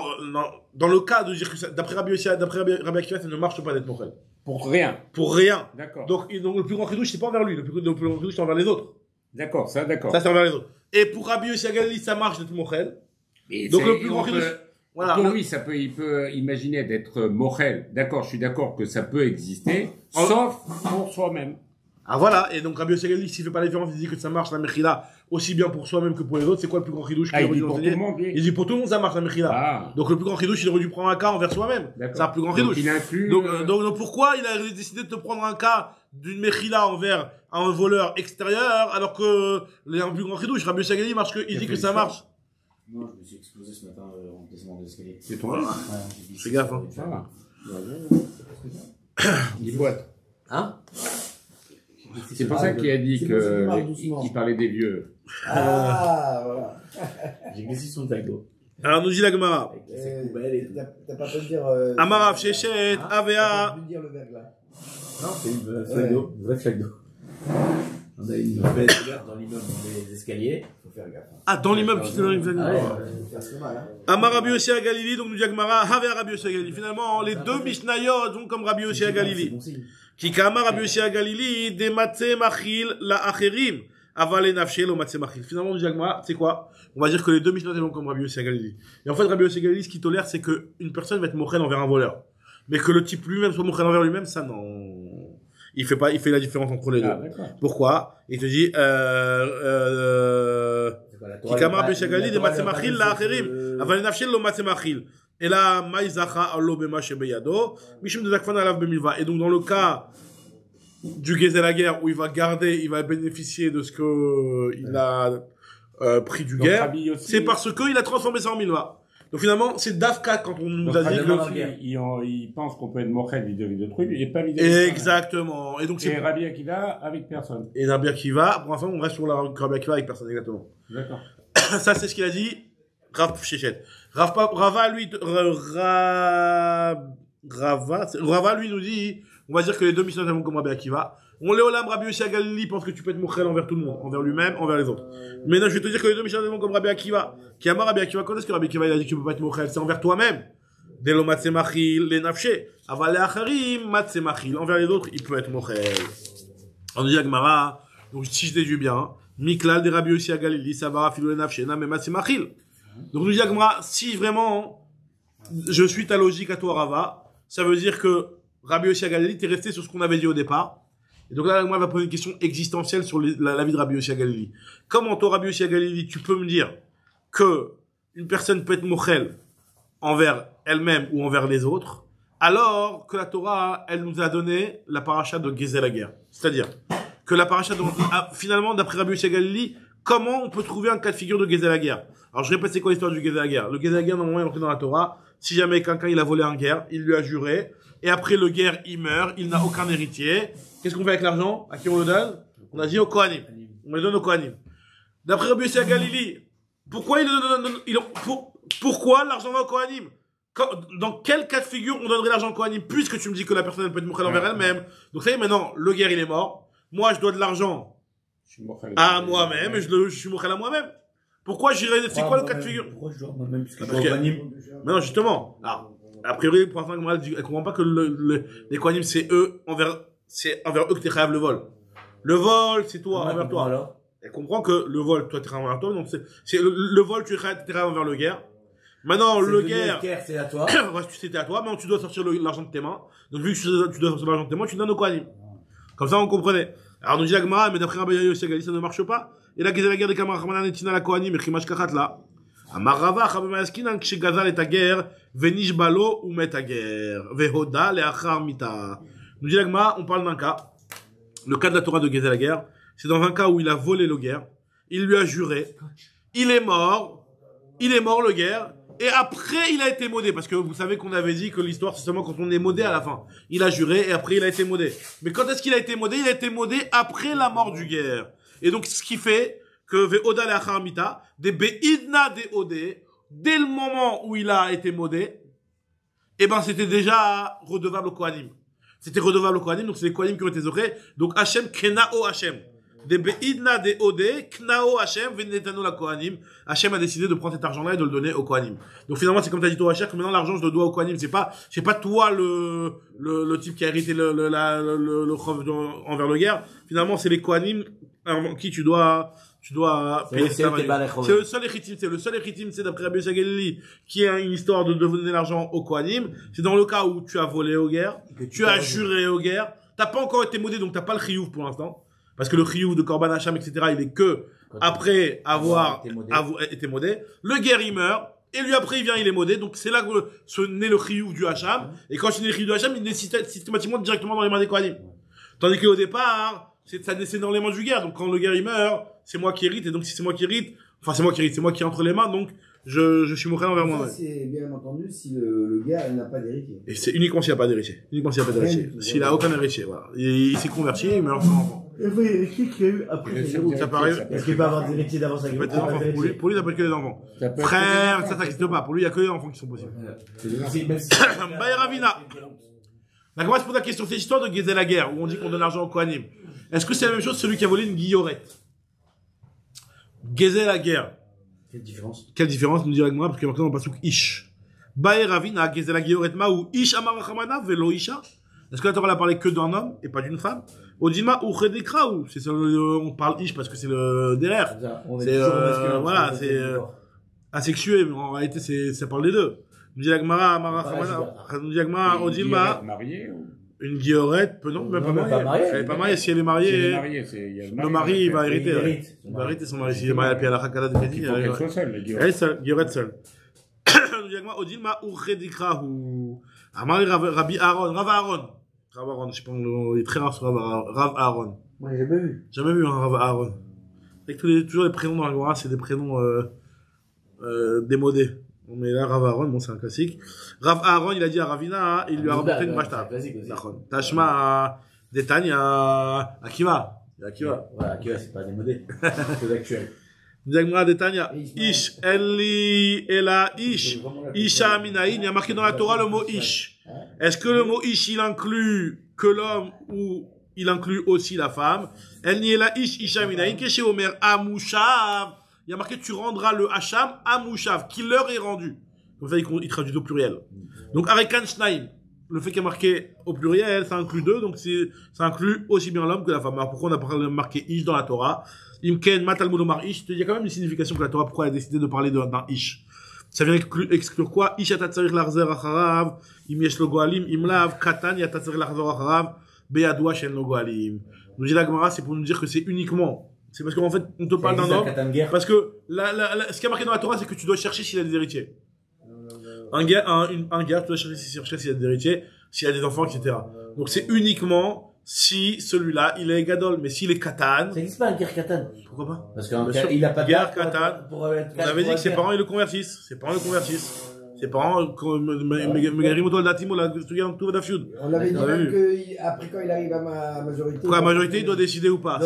dans le cas de dire que ça, d'après Rabbi Akiva, ça ne marche pas d'être mochel. Pour rien. Pour rien. D'accord. Donc le plus grand chidouche, c'est pas envers lui. Le plus grand chidouche, c'est envers les autres. D'accord, ça, d'accord. Ça, c'est envers les autres. Et pour Rabbi Yossi à Galili, ça marche d'être mochel. Et donc le plus grand chidouche. Voilà. Pour lui, il peut imaginer d'être mochel. D'accord, je suis d'accord que ça peut exister, sauf pour soi-même. Ah voilà, et donc Rabbi Yossi à Galili, s'il fait pas la différence, il dit que ça marche la Mechila aussi bien pour soi-même que pour les autres. C'est quoi le plus grand chidouche qu'il aurait dû enseigner? Il dit pour tout le monde ça marche la Mechila. Ah. Donc le plus grand chidouche, il aurait dû prendre un cas envers soi-même. C'est un plus grand chidouche. Il inclut. Donc pourquoi il a décidé de te prendre un cas d'une Mechila envers un voleur extérieur alors que un plus grand chidouche, Rabbi Yossi à Galili marche que il dit que ça marche. Non, je me suis explosé ce matin en descendant des escaliers. C'est toi? Fais gaffe, hein. Il boite. Hein? C'est pour ça qu'il a dit qu'il parlait des vieux. Ah, voilà. J'ai glissé sur le taco. Alors nous dit la Gemara. T'as pas pu dire... Amarav, Shechet, Avea. T'as pas pu dire le verglas. Non, c'est une flaque d'eau. Une vraie flaque d'eau. On a une belle odeur dans l'immeuble, dans les escaliers. Faut faire gaffe. Ah, dans l'immeuble, tu te donnes une flaque d'eau. Amar Rabbi Yossi à Galili, donc nous dit Gemara, Avea Rabbi Yossi à Galili. Finalement, les deux Mishnayot sont comme Rabbi Yossi à Galili. Qui kama Rabbi Yossi à Galili, des matse machil la acherim. Avale nafshel au matse machil. Finalement, nous dit Gemara, c'est quoi? On va dire que les deux Mishnayot sont comme Rabbi Yossi à Galili. Et en fait, Rabbi Yossi à Galili, ce qu'il tolère, c'est que une personne va être mochel envers un voleur. Mais que le type lui-même soit mochel envers lui-même, ça non. Il fait la différence entre les deux. Pourquoi? Il te dit, qui kama Rabbi Yossi à Galili, des matse machil la acherim. Avale nafshel au matse machil. Et là, maïzacha allo bema shebeyado, mishum de zakfan alav bemilva. Et donc, dans le cas du Gezel la guerre, où il va garder, il va bénéficier de ce que il a pris du guerre, c'est parce qu'il a transformé ça en milva. Donc finalement, c'est Dafka quand on nous Donc, a dit Rabbi que... Akiva, il pense qu'on peut être mochel vis-à-vis de trucs et pas vis-à-vis de Exactement. Et donc Et c'est... Rabbi Akiva avec personne. Et Rabbi Akiva, pour l'instant, on reste sur la Rabbi Akiva avec personne, exactement. D'accord. Ça, c'est ce qu'il a dit, Rav Shechet. Rava, lui, Rava, lui, nous dit, on va dire que les deux missions sont comme Rabbi Akiva. On les Olam, Rabbi Yossi Galili pense que tu peux être mochel envers tout le monde, envers lui-même, envers les autres. Mais non, je vais te dire que les deux missions sont comme Rabbi Akiva. Qui a marre Rabbi Akiva, quand est-ce que Rabbi Akiva, il a dit que tu peux pas être mochel? C'est envers toi-même. Dès le matsemachil, les nafché. Aval les acharim, matsemachil. Envers les autres, il peut être mochel. On dit Agmara, donc si je déduis bien, Miklal de Rabbi Yossi Galili, Savara, Filou les nafché, na, mais matsemachil. Donc nous dit Agmara, si vraiment je suis ta logique à toi, Rava, ça veut dire que Rabbi Yossi Galili, t'es resté sur ce qu'on avait dit au départ. Et donc là, moi, va poser une question existentielle sur la vie de Rabbi Yossi Galili. Comment toi, Rabbi Yossi Galili, tu peux me dire que une personne peut être mochel envers elle-même ou envers les autres, alors que la Torah, elle nous a donné la paracha de Gezer la guerre. C'est-à-dire que la paracha, finalement, d'après Rabbi Yossi Galili, comment on peut trouver un cas de figure de Gezer la guerre? Alors je répète, c'est quoi l'histoire du Gezer la guerre? Le Gezer la guerre, normalement, il est entré dans la Torah. Si jamais quelqu'un, il a volé en guerre, il lui a juré, et après le guerre, il meurt, il n'a aucun héritier. Qu'est-ce qu'on fait avec l'argent? À qui on le donne? On a dit au Kohanim. On le donne au Kohanim. D'après Rabbi Yossi Galili, pourquoi pourquoi l'argent va au Kohanim? Dans quel cas de figure on donnerait l'argent au Kohanim, puisque tu me dis que la personne elle peut être mochel envers elle-même? Donc ça y est, maintenant, le guerre il est mort. Moi, je dois de l'argent à moi-même, et je suis mochel à moi-même. Pourquoi j'irais, c'est quoi le cas de figure? Pourquoi je dois moi-même, puisque je Parce dois que- au Kohanim? Mais non, justement. Alors, a priori, pour l'instant, elle comprend pas que les Kohanim, c'est envers eux que t'es chayav le vol. Le vol, c'est toi, envers toi. Alors, Elle comprend que le vol, toi, t'es chayav envers toi, donc c'est le vol, tu es chayav envers le guerre. Maintenant, le guerre, c'est à toi. ouais, c'était à toi, mais tu dois sortir l'argent de tes mains. Donc, vu que tu dois sortir l'argent de tes mains, tu donnes au Kohanim. Comme ça, on comprenait. Alors, nous dit la Gemara, mais d'après Rabbi Yossi Galili, ça ne marche pas. Et là, la guerre des Kamar Ramanan et Tina la Kohanim, et Chimash Kachat là. Amarava, Chabama Yaskinan, Kshegazal et Aguerre, Venish Balo, ou Met Aguerre, Vehoda, le Achar Mita. Nous dit la Gemara, on parle d'un cas. Le cas de la Torah de Gezer la guerre, c'est dans un cas où il a volé le guerre, il lui a juré, il est mort le guerre, et après il a été modé, parce que vous savez qu'on avait dit que l'histoire c'est seulement quand on est modé à la fin. Il a juré et après il a été modé. Mais quand est-ce qu'il a été modé? Il a été modé après la mort du guerre. Et donc ce qui fait que Ve'oda le'achar mita, des be'idna de'odé, dès le moment où il a été modé, eh ben c'était déjà redevable au Kohanim. C'était redevable au Kohanim, donc c'est les Kohanim qui ont été zorés. Donc Hachem, Kenao Hachem. Des Be'idna, des Odé, Knao Hachem, Venetano la Kohanim. Hachem a décidé de prendre cet argent-là et de le donner au Kohanim. Donc finalement, c'est comme t'as dit toi, Hachem, que maintenant l'argent, je le dois au Kohanim. C'est pas toi le type qui a hérité le chov envers le guerre. Finalement, c'est les Kohanim en qui tu dois payer ça. C'est le seul échitim, c'est d'après Rabbi Yossi Galili, qui a une histoire de donner l'argent au Kohanim. C'est dans le cas où tu as volé aux guerres, tu as juré aux guerres, t'as pas encore été modé, donc t'as pas le chiyuv pour l'instant. Parce que le chiyuv de Korban Hacham, etc., il est que après avoir été modé. Le guerre, il meurt. Et lui, après, il vient, il est modé. Donc, c'est là que se naît le chiyuv du Hacham. Et quand il naît le chiyuv du Hacham, il naît systématiquement directement dans les mains des Kohanim. Tandis qu'au départ, ça naissait dans les mains du guerre. Donc, quand le guerre, il meurt, c'est moi qui hérite. Et donc, si c'est moi qui hérite, c'est moi qui est entre les mains. Donc, je suis moqué envers moi. C'est bien entendu si le gars n'a pas d'héritier. Et c'est uniquement s'il n'y a pas d'héritier. S'il a aucun héritier, voilà. Il s'est converti, il meurt sans enfant. Et vous, il y a qui qu'il y a eu après Ça paraît. Est-ce qu'il peut avoir des héritiers d'avance avec Pour lui, ça peut être que des enfants. Frère, ça n'existe pas. Pour lui, il n'y a que les enfants qui sont possibles. Bayravina. La Gemara se pose la question, c'est l'histoire de Gezer la guerre, où on dit qu'on donne l'argent au Kohanim. Est-ce que c'est la même chose que celui qui a volé une guillorette? Gezer la guerre. Quelle différence nous dit la Gemara, parce qu'il y a marqué dans le pasuk Ish. Bayravina, Gezer la guillorette ma ou Ish amarachamana velo Isha. Est-ce que la Torah a parlé que d'un homme et pas d'une femme? Odima ou Chedekra ou c'est on parle Ish parce que c'est le derrière. C'est voilà, c'est asexué, mais en réalité ça parle des deux. Nous dit la Gemara, nous dit la Gemara, Odilma, une guillorette, non, même pas mariée. Elle est pas mariée. Si elle est mariée, le mari va hériter. Il va hériter son mari. S'il est marié à la Hakala de Kédi, elle est seule, guillorette seule. Nous dit la Gemara, Odilma ou Chedekra ou Amari Rabbi Aaron, Rav Aaron, je sais pas, il est très rare sur Rav Aaron. Moi, j'ai jamais vu. Jamais vu un Rav Aaron. Avec toujours les prénoms dans la Gemara, c'est des prénoms démodés. Mais là, Rav Aaron, bon, c'est un classique. Rav Aaron, il a dit à Ravina, il lui a rapporté une bashta. Tashma, Detania, Akiva. Akiva. Ouais, Akiva, c'est pas démodé. C'est l'actuel. Diagma Detania. Ish, Eli, Ela, Ish. Isha, Minaïn. Il y a marqué dans la Torah le mot Ish. Est-ce que le mot Ish, il inclut que l'homme ou il inclut aussi la femme? Eli, Ela, Ish, Isha, Minaïn. Keshe Omer, Amushav. Il y a marqué, tu rendras le Hacham à Mouchav, qui leur est rendu. Comme ça, il traduit au pluriel. Donc, Arekan Shnaim, le fait qu'il y a marqué au pluriel, ça inclut deux, donc ça inclut aussi bien l'homme que la femme. Alors, pourquoi on a marqué Ish dans la Torah? Imken, Matalmudomar Ish, il y a quand même une signification que la Torah, pourquoi elle a décidé de parler d'un Ish. Ça vient exclure quoi? Ish atatzarich larzer acharav, im yesh lo goalim, im lav, katan yatatzarich larzer acharav, beyadoua shen lo goalim. Nous dit la Gemara, c'est pour nous dire que c'est uniquement. C'est parce qu'en fait, on te parle d'un homme. Parce que ce qui est marqué dans la Torah, c'est que tu dois chercher s'il a des héritiers. Un gars, tu dois chercher s'il a des héritiers, s'il a des enfants, etc. Donc c'est uniquement si celui-là, il est gadol. Mais s'il est katan. Ça n'existe pas un guerre katan. Pourquoi pas? Parce qu'il a pas de guerre katan. On avait dit que ses parents, ils le convertissent. Ses parents, Ses parents, on l'avait dit même qu'après quand il arrive à majorité. Quoi, à majorité, il doit décider ou pas.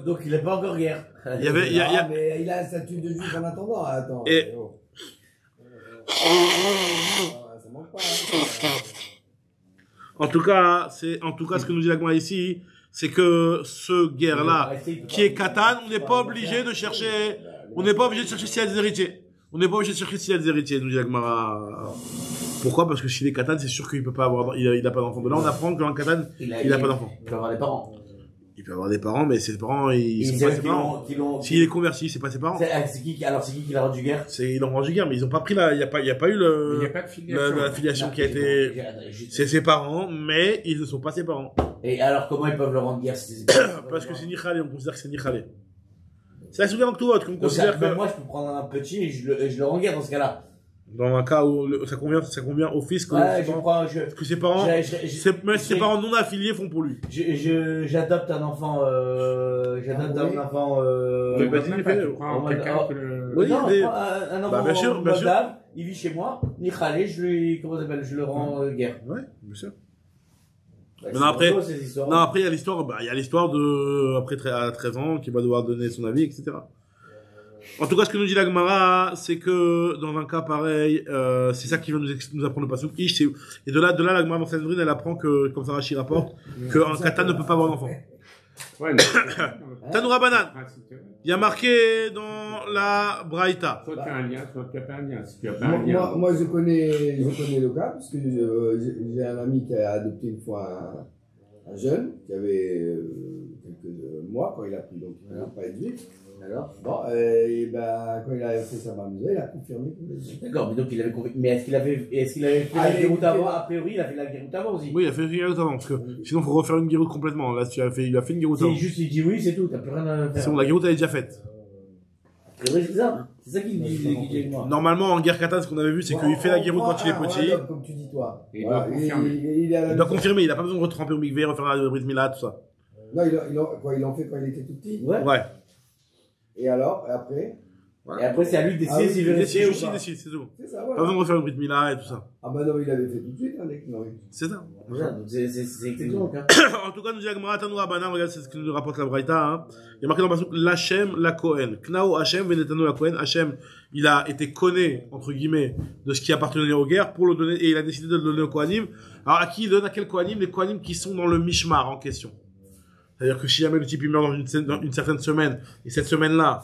Donc il n'est pas encore guerre. Mais il a un statut de juif en attendant. Attends. Et... Ça manque pas. En tout cas, ce que nous dit la Gemara ici, c'est que ce guerre-là, qui est katan, on n'est pas obligé de chercher s'il y a des héritiers. On n'est pas obligé de chercher s'il y a des héritiers, nous dit la Gemara. Pourquoi? Parce que s'il est katan, c'est sûr qu'il peut pas avoir, il a pas d'enfant. De là, on apprend qu'un katan, il a pas d'enfant. Il peut avoir des parents. Il peut avoir des parents, mais ses parents, ils sont pas ses parents. S'il est converti, c'est pas ses parents. C'est qui qui l'a rendu guerre? Ils l'ont rendu guerre, mais ils ont pas pris il y a pas eu la filiation qui a été, c'est ses parents, mais ils ne sont pas ses parents. Et alors, comment ils peuvent le rendre guerre si parce que c'est Nichalé, on considère que c'est Nichalé. C'est la souvenir que tout autre, qu'on considère que... Moi, je peux prendre un petit et je le rends guerre dans ce cas-là. Dans un cas où ça convient au fils que, que ses parents, ses parents non affiliés font pour lui. J'adopte un enfant, un enfant bien sûr. Il vit chez moi, Nichalé, je le rends guerre. Ouais, bien sûr. Maintenant après, il y a l'histoire, de, après, à 13 ans, qui va devoir donner son avis, etc. En tout cas, ce que nous dit la Gemara, c'est que, dans un cas pareil, c'est ça qui va nous apprendre le pasuk Ish, et de là, la Gemara dans Sanhedrin, elle apprend que, comme ça Rashi rapporte, qu'un katan ne peut pas avoir d'enfant. Ouais, Tanoura Banan. Il y a marqué dans la Braïta. Soit tu as un lien, soit tu n'as pas un lien. Si tu as pas un lien. Moi, je connais le cas, parce que j'ai un ami qui a adopté une fois un jeune, qui avait quelques mois quand il a pris, donc il ne pouvait pas être juif. Alors, bon, et quand il a fait sa bamouza, il a confirmé qu'il était juif. D'accord, mais donc il avait confirmé. Mais est-ce qu'il avait fait la guéroute avant? A priori, il a fait la guéroute avant aussi. Oui, il a fait une guéroute avant, parce que sinon il faut refaire une guéroute complètement. Là, il a fait une guéroute avant. C'est juste, il dit oui, c'est tout, t'as plus rien à faire. Sinon, la guéroute elle est déjà faite. C'est ça. C'est ça qu'il dit. Normalement, en guerre katan, ce qu'on avait vu, c'est qu'il fait la guéroute quand il est petit. Comme tu dis, toi. Il doit confirmer. Il doit confirmer, il n'a pas besoin de retremper au mikvé, refaire la brit mila, tout ça. Non, ils l'ont fait quand il était tout petit. Ouais. Et alors, et après? Et après, c'est à lui de décider s'il veut rester ou pas. C'est tout. C'est ça, voilà. Pas besoin de refaire une brit mila et tout ça. Ah bah non, il avait fait tout de suite, hein, non. C'est ça. Voilà, donc c'est exactement le cas. En tout cas, nous dit la Gemara, Tanoura Banan, regarde, c'est ce que nous rapporte la Braïta, hein. Il y a marqué dans le passage, l'Hachem, la Kohen. Knao Hachem, Venetano la Kohen. Hachem, il a été connu, entre guillemets, de ce qui appartenait aux guerres pour le donner, et il a décidé de le donner au Kohanim. Alors, à qui il donne, à quel Kohanim? Les Kohanim qui sont dans le Mishmar en question. C'est-à-dire que si jamais le type il meurt dans une certaine semaine, et cette semaine-là,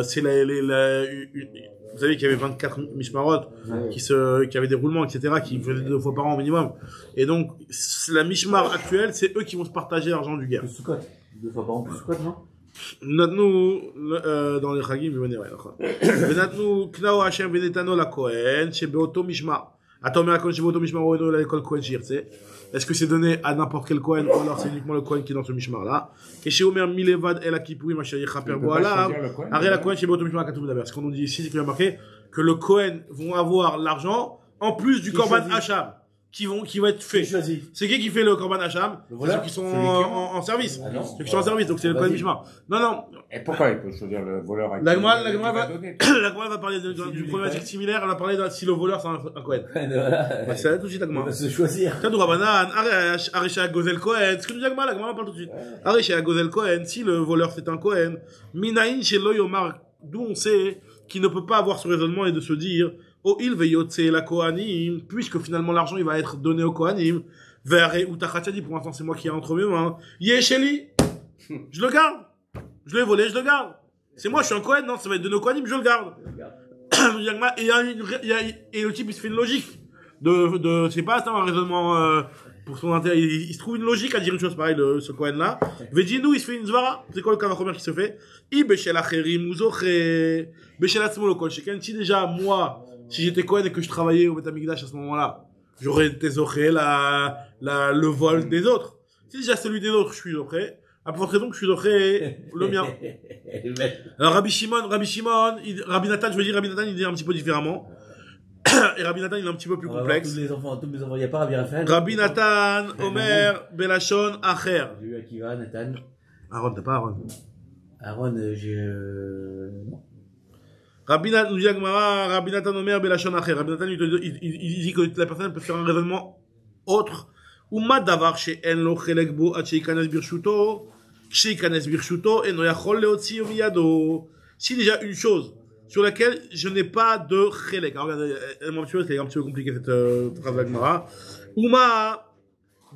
c'est vous savez qu'il y avait 24 mishmarot qui avaient des roulements, etc., qui faisaient 2 fois par an au minimum. Et donc, la mishmar actuelle, c'est eux qui vont se partager l'argent du guerre. Plus Soukot. 2 fois par an, plus Soukot, non? Notre dans les Chagim, venez, ouais, d'accord. Venatnu, Knao Hashem, Venetano la Kohen, chez Beoto Mishmar. Attends, mais la Kohen, chez Beoto Mishmar, ou la l'école Kohen Shirtse. Est-ce que c'est donné à n'importe quel Kohen, ou alors c'est uniquement le Kohen qui est dans ce Mishmar-là? Et chez Omer, Milevad, El Akipoui, Machaï, Chaper, Boala, Arrêt la Kohen, chez Beoto Mishmar, Katoum d'Aber. Ce qu'on nous dit ici, c'est qu'il a marqué que le Kohen vont avoir l'argent, en plus du Korban Hacham. qui va être fait. Choisi. C'est qui fait le Korban Hacham? Voilà. Ceux qui sont en service. Ah non. Ceux qui sont en service, donc c'est le Kohen Mishmar. Non. Et pourquoi il peut choisir le voleur à qui La Gemara il va va donner parler d'une problématique similaire. Elle va parler si le voleur c'est un Kohen. Voilà. Bah, c'est tout de suite la Il Gemara. va se choisir. Kadou Rabanan, Arisha Gozel Kohen. Ce que nous dit la Gemara parle tout de suite. Arisha Gozel Kohen, si le voleur c'est un Kohen, Minaïn chez Loyomar, d'où on sait qu'il ne peut pas avoir ce raisonnement et de se dire, oh il veyotse la Kohanim, puisque finalement l'argent il va être donné au Kohanim, vers Utachachadi, pour l'instant c'est moi qui ai entre mes mains, Yesheli, je le garde, je l'ai volé, je le garde. C'est moi, je suis un Kohen, non, ça va être donné au Kohanim, je le garde. Et le type il se fait une logique c'est pas un raisonnement pour son intérêt, il se trouve une logique à dire une chose pareille, ce Kohen là. Vedinu il se fait une zvara, c'est quoi le cas première qui se fait? I beshel acherim uzoche beshel atzmo lo kol sheken. Si déjà moi, si j'étais Kohen et que je travaillais au Beth Amikdash à ce moment-là, j'aurais été zoché le vol des autres. Si déjà celui des autres, je suis zoché, à plus forte raison que je suis zoché le mien. Alors Rabbi Nathan, il dit un petit peu différemment. Et Rabbi Nathan, il est un petit peu plus complexe. Tous mes enfants, il n'y a pas Rabbi Raphaël. Rabbi Nathan, Omer, Belashon, Acher. J'ai eu Akiva, Nathan. Aaron, t'as pas Aaron. Aaron, j'ai. Non. Rabbi Nathan, Omer, Belashon, Acher. Rabbi Nathan, il dit que la personne peut faire un raisonnement autre. Uma davar she'en lo chelek bo ad she'ikanes birshuto, she'ikanes birshuto, eno yachol leotzi miyado. Si déjà une chose sur laquelle je n'ai pas de chelek. Alors regardez, un petit peu, c'est un petit peu compliqué cette phrase de la Gemara. Uma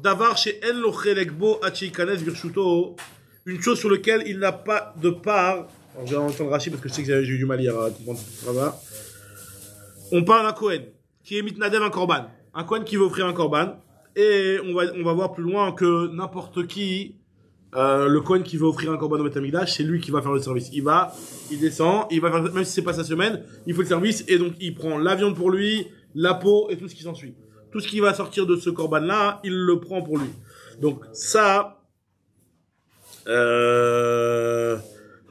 davar she'en lo chelek bo ad she'ikanes birshuto, une chose sur laquelle il n'a pas de part. Alors je vais entendre Rachid parce que je sais que j'ai eu du mal hier à comprendre cette phrase-là. On parle d'un Kohen qui est mitnadev un korban, un Kohen qui veut offrir un korban. Et on va voir plus loin que n'importe qui, le Kohen qui veut offrir un korban au Beth Amikdash, c'est lui qui va faire le service. Il descend, il va faire, même si c'est pas sa semaine, il fait le service, et donc il prend la viande pour lui, la peau, et tout ce qui s'ensuit. Tout ce qui va sortir de ce korban-là, il le prend pour lui. Donc, ça,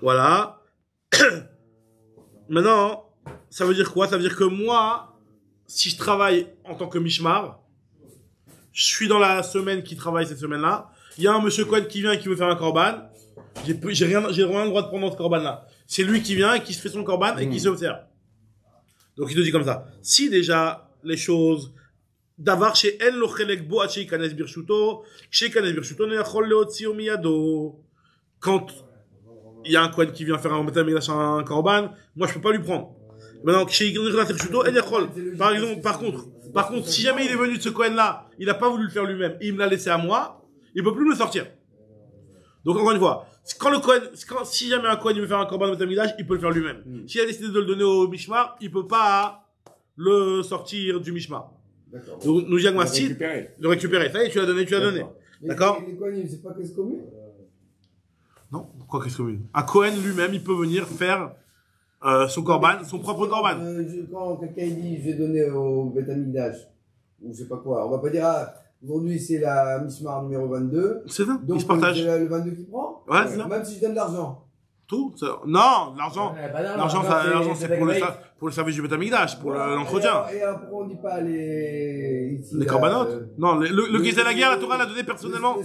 voilà. Maintenant, ça veut dire quoi? Ça veut dire que moi, si je travaille en tant que mishmar, je suis dans la semaine qui travaille cette semaine-là. Il y a un monsieur Cohen qui vient et qui veut faire un korban. J'ai rien le droit de prendre ce korban-là. C'est lui qui vient et qui se fait son korban et qui se observe. Donc il te dit comme ça. Si déjà les choses d'avar chez el lo chelek bo chez kanes birshuto ne yachol leotzi miyado. Quand il y a un Cohen qui vient faire un korban, moi je peux pas lui prendre. Maintenant chez kanes birshuto el yachol. Par contre, si jamais il est venu de ce Cohen-là, il n'a pas voulu le faire lui-même, il me l'a laissé à moi, il peut plus le sortir. Donc encore une fois, si jamais un Cohen veut faire un korban de Beth Amikdash, il peut le faire lui-même. S'il a décidé de le donner au Mishmar, il peut pas le sortir du Mishmar. D'accord. Donc nous disons si de récupérer. Ça y est, tu l'as donné. D'accord. Les Kohanim, c'est pas qu'est-ce commune? Non, pourquoi qu'est-ce commune? Un Cohen lui-même, il peut venir faire son korban, son propre korban. Quand quelqu'un dit je vais donner au Beth Amikdash, ou je sais pas quoi, on va pas dire aujourd'hui c'est la Mishmar numéro 22. C'est ça, donc il se partage. C'est le 22 qui prend. Ouais, c'est ça. Même si je donne de l'argent. Tout ça. Non, l'argent. L'argent c'est pour le service du Beth Amikdash, pour l'entretien. Et pourquoi on dit pas les corbanotes? Non, le Gezel la guerre, la Torah l'a donné personnellement.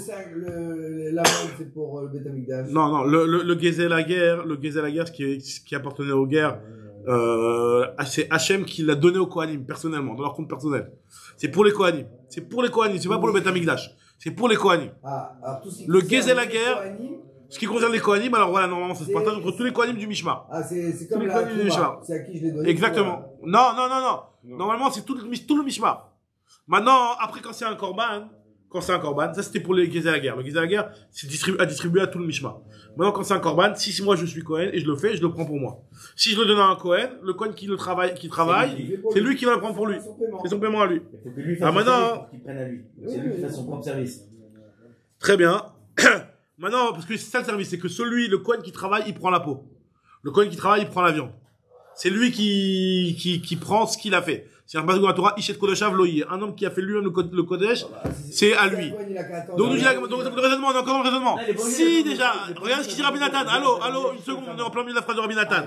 La vente, c'est pour le Beth Amikdash. Non, le Gezel la guerre, ce qui appartenait aux guerres, c'est Hachem qui l'a donné aux Kohanim, personnellement, dans leur compte personnel. C'est pour les Kohanim. C'est pas pour le Beth Amikdash. C'est pour les Kohanim. Alors tout ce qui le Gezel la guerre, ce qui concerne les Kohanim, alors voilà, normalement, ça se partage entre tous les Kohanim du Mishmar. C'est comme la Trouma. C'est à qui je l'ai donné. Exactement. Non. Normalement, c'est tout le Mishmar. Maintenant, après, quand c'est un korban, ça c'était pour les Gezel la guerre. Le Gezel la guerre, c'est à distribuer à tout le Mishmar. Maintenant, quand c'est un korban, si moi je suis Kohen et je le prends pour moi. Si je le donne à un Kohen, le Kohen qui travaille, c'est lui qui va le prendre pour lui. C'est son paiement à lui. Il faut que lui fasse maintenant, qu'il prenne à lui. C'est lui qui fasse son propre service. Très bien. Maintenant, parce que c'est ça le service, c'est que le Kohen qui travaille, il prend la peau. Le Kohen qui travaille, il prend la viande. C'est lui qui prend ce qu'il a fait. C'est un base de la Torah, Ishet Kodashav Loïe. Un homme qui a fait lui-même le Kodesh, c'est à lui. Donc, nous dit le raisonnement, on est encore dans le raisonnement. Si déjà, regarde ce qu'il dit Rabbi Nathan. Allô, une seconde, on est en plein milieu de la phrase de Rabbi Nathan.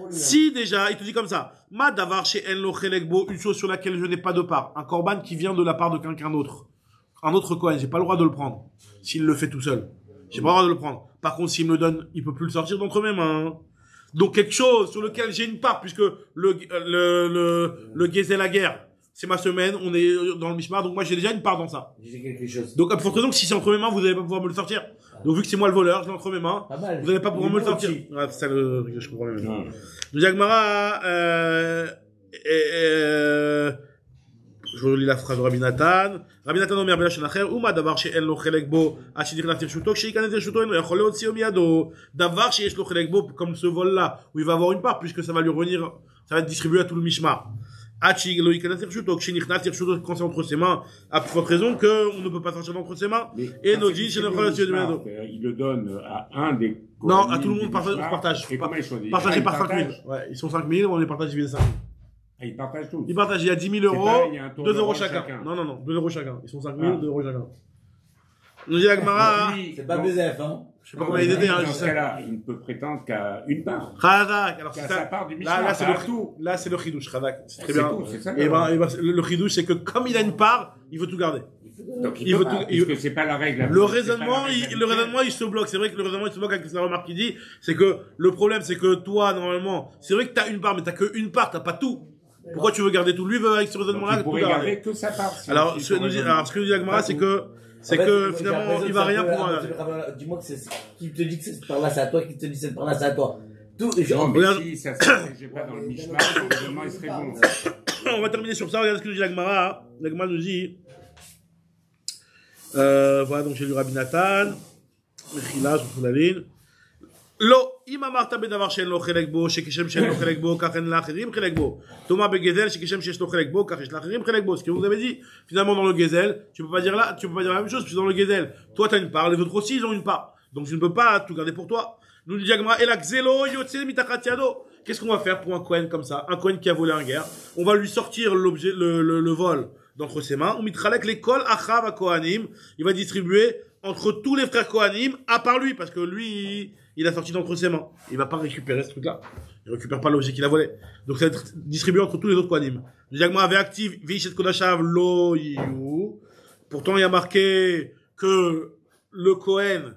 Si déjà, il te dit comme ça, Ma davar chez En Lo Chelekbo, une chose sur laquelle je n'ai pas de part. Un korban qui vient de la part de quelqu'un d'autre. Un autre Kohen, j'ai pas le droit de le prendre. S'il le fait tout seul. J'ai pas le droit de le prendre. Par contre, s'il me le donne, il peut plus le sortir d'entre mes mains. Donc quelque chose sur lequel j'ai une part, puisque le Gezel la guerre, c'est ma semaine, on est dans le Mishmar, donc moi j'ai déjà une part dans ça. J'ai quelque chose. Donc à forte raison que si c'est entre mes mains, vous n'allez pas pouvoir me le sortir. Donc vu que c'est moi le voleur, je l'ai entre mes mains, vous n'allez pas pouvoir me le sortir. Ouais, c'est ça le je comprends même. Donc Jagmara, je lis la phrase de Rabbi Nathan. Rabbi Nathan אומר בלשון אחר, ומה דבר שאין לו חלק בו עד שנכנס לרשותו, כשיכנס לרשותו אינו יכול להוציאו מידו. דבר שיש לו חלק בו, comme ce vol-là, où il va avoir une part, puisque ça va lui revenir, ça va être distribué à tout le mishmar. עד שלא ייכנס לרשותו, כשנכנס לרשותו, quand c'est entre ses mains, à plus forte raison qu'on ne peut pas sortir d'entre ses mains, et nos dit, je ne יכול להוציאו מידו. Il le donne à un des... Non, à tout le monde, partage. Et comment ils choisissent? Partagé par 5 000. Ouais, ils sont 5 000, on les partage divisé 5 000. Ah, ils partagent tout. Ils partagent, il y a 10 000 euros, pas, il y a un tour 2 d'euros euros chacun. chacun. Non, 2 euros chacun. Ils sont 5 000, 2 euros chacun. Nous dit Agmara, C'est pas BZF, hein. je sais pas comment il était, hein, Dans je ce sais. cas-là, il ne peut prétendre qu'à une part. Khadak, alors c'est Qu'à ça. sa part du Mishnah. Là, c'est pas le à tout. Là, c'est le chidouche, Khadak. C'est très C'est bien. tout, c'est ça, Et là. le chidouche, c'est que comme il a une part, il veut tout garder. Donc Il il veut veut pas, tout- puisque c'est pas la règle. Le raisonnement, il se bloque. C'est vrai que le raisonnement, il se bloque avec la remarque qu'il dit. C'est que le problème, c'est que toi, normalement, c'est vrai que t'as une part, mais t'as que une part, t'as pas tout. Pourquoi tu veux garder tout? Lui veut, avec ce raisonnement-là, Il tout pourrait garder. garder que sa part. Alors, ce que nous dit Agmara, c'est que finalement, il va rien pouvoir garder. Dis-moi que c'est qui te dit que cette part-là c'est à toi, qui te dit cette part-là c'est à toi. Tout, Non, mais Regarde. si ça ne s'apprécie pas dans le Mishnah, le raisonnement il serait bon. On va terminer sur ça. Regardez ce que nous dit l'Agmara. L'Agmara nous dit, voilà, donc j'ai lu Rabbi Nathan. Mechila, je trouve la ligne. לא, אם אמרת בדבר שאין לו חלק בו, שכשם שאין לו חלק בו, כך אין לאחרים חלק בו. תאמר בגזל, שכשם שיש לו חלק בו, כך יש לאחרים חלק bо. Ce que vous avez dit, finalement, dans le gazelle, tu peux pas dire la même chose, parce que dans le gazelle, toi, t'as une part, les autres aussi, ils ont une part. Donc, tu ne peux pas tout garder pour toi. Nous, le diagma, et la xélo, yotse, mitachat yado. Qu'est-ce qu'on va faire pour un Kohen comme ça? Un Kohen qui a volé un guerre. On va lui sortir l'objet, le vol d'entre ses mains. On mitralek l'école, achav à Kohanim. Il va distribuer entre tous les frères Kohanim, à part lui, parce que lui, il a sorti d'entre ses mains. Il va pas récupérer ce truc-là. Il récupère pas l'objet qu'il a volé. Donc ça va être distribué entre tous les autres Kohanim. Le diagma avait active, Vishet Kodashav lo yiyu. Pourtant, il y a marqué que le Kohen,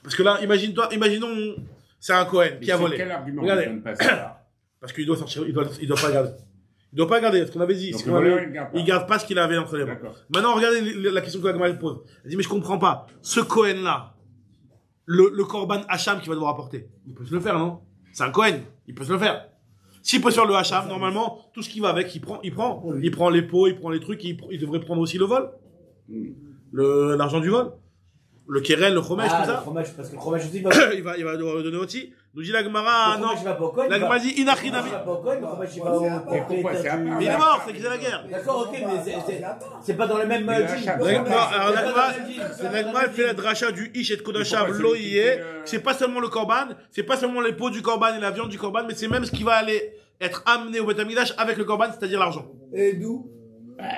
parce que là, imaginons, c'est un Kohen qui a volé. Quel argument Regardez. ne donne pas ça? Parce qu'il doit sortir, il doit pas garder. Il doit pas garder, ce qu'on avait dit. Donc Ce le qu'on voleur, avait- il garde pas. il garde pas ce qu'il avait entre les mains. D'accord. Maintenant, regardez la question que Agma pose. Elle dit, mais je comprends pas. Ce Kohen-là, le Korban Hacham qu'il va devoir apporter, il peut se le faire, non? C'est un Kohen. Il peut se le faire. S'il peut se faire le Hacham, normalement, tout ce qui va avec, il prend les pots, il prend les trucs, il devrait prendre aussi le vol. L'argent du vol. Le Keren, le Chomesh, tout le ça. fromage, parce que le fromage aussi va. il va devoir le donner aussi. Nous dit la Gemara, Le non. fromage, il va pas au Kohen, La il va- Gemara dit, Le Inachinami. fromage, il va pas au Kohen, le fromage, il va au Mais pourquoi c'est à part? Mais il est mort, c'est que c'est la guerre. D'accord, ok, mais c'est pas dans le même Mais jean. l'achat, Le c'est fromage, Alors, c'est pas Nagma, dans le même jean. c'est Nagma, elle fait la dracha du Ish et Kodashav pourquoi lo celui qui yé. fait le- C'est pas seulement le korban, c'est pas seulement les pots du korban et la viande du korban, mais c'est même ce qui va aller être amené au Beth Amikdash avec le korban, c'est-à-dire l'argent. Et d'où?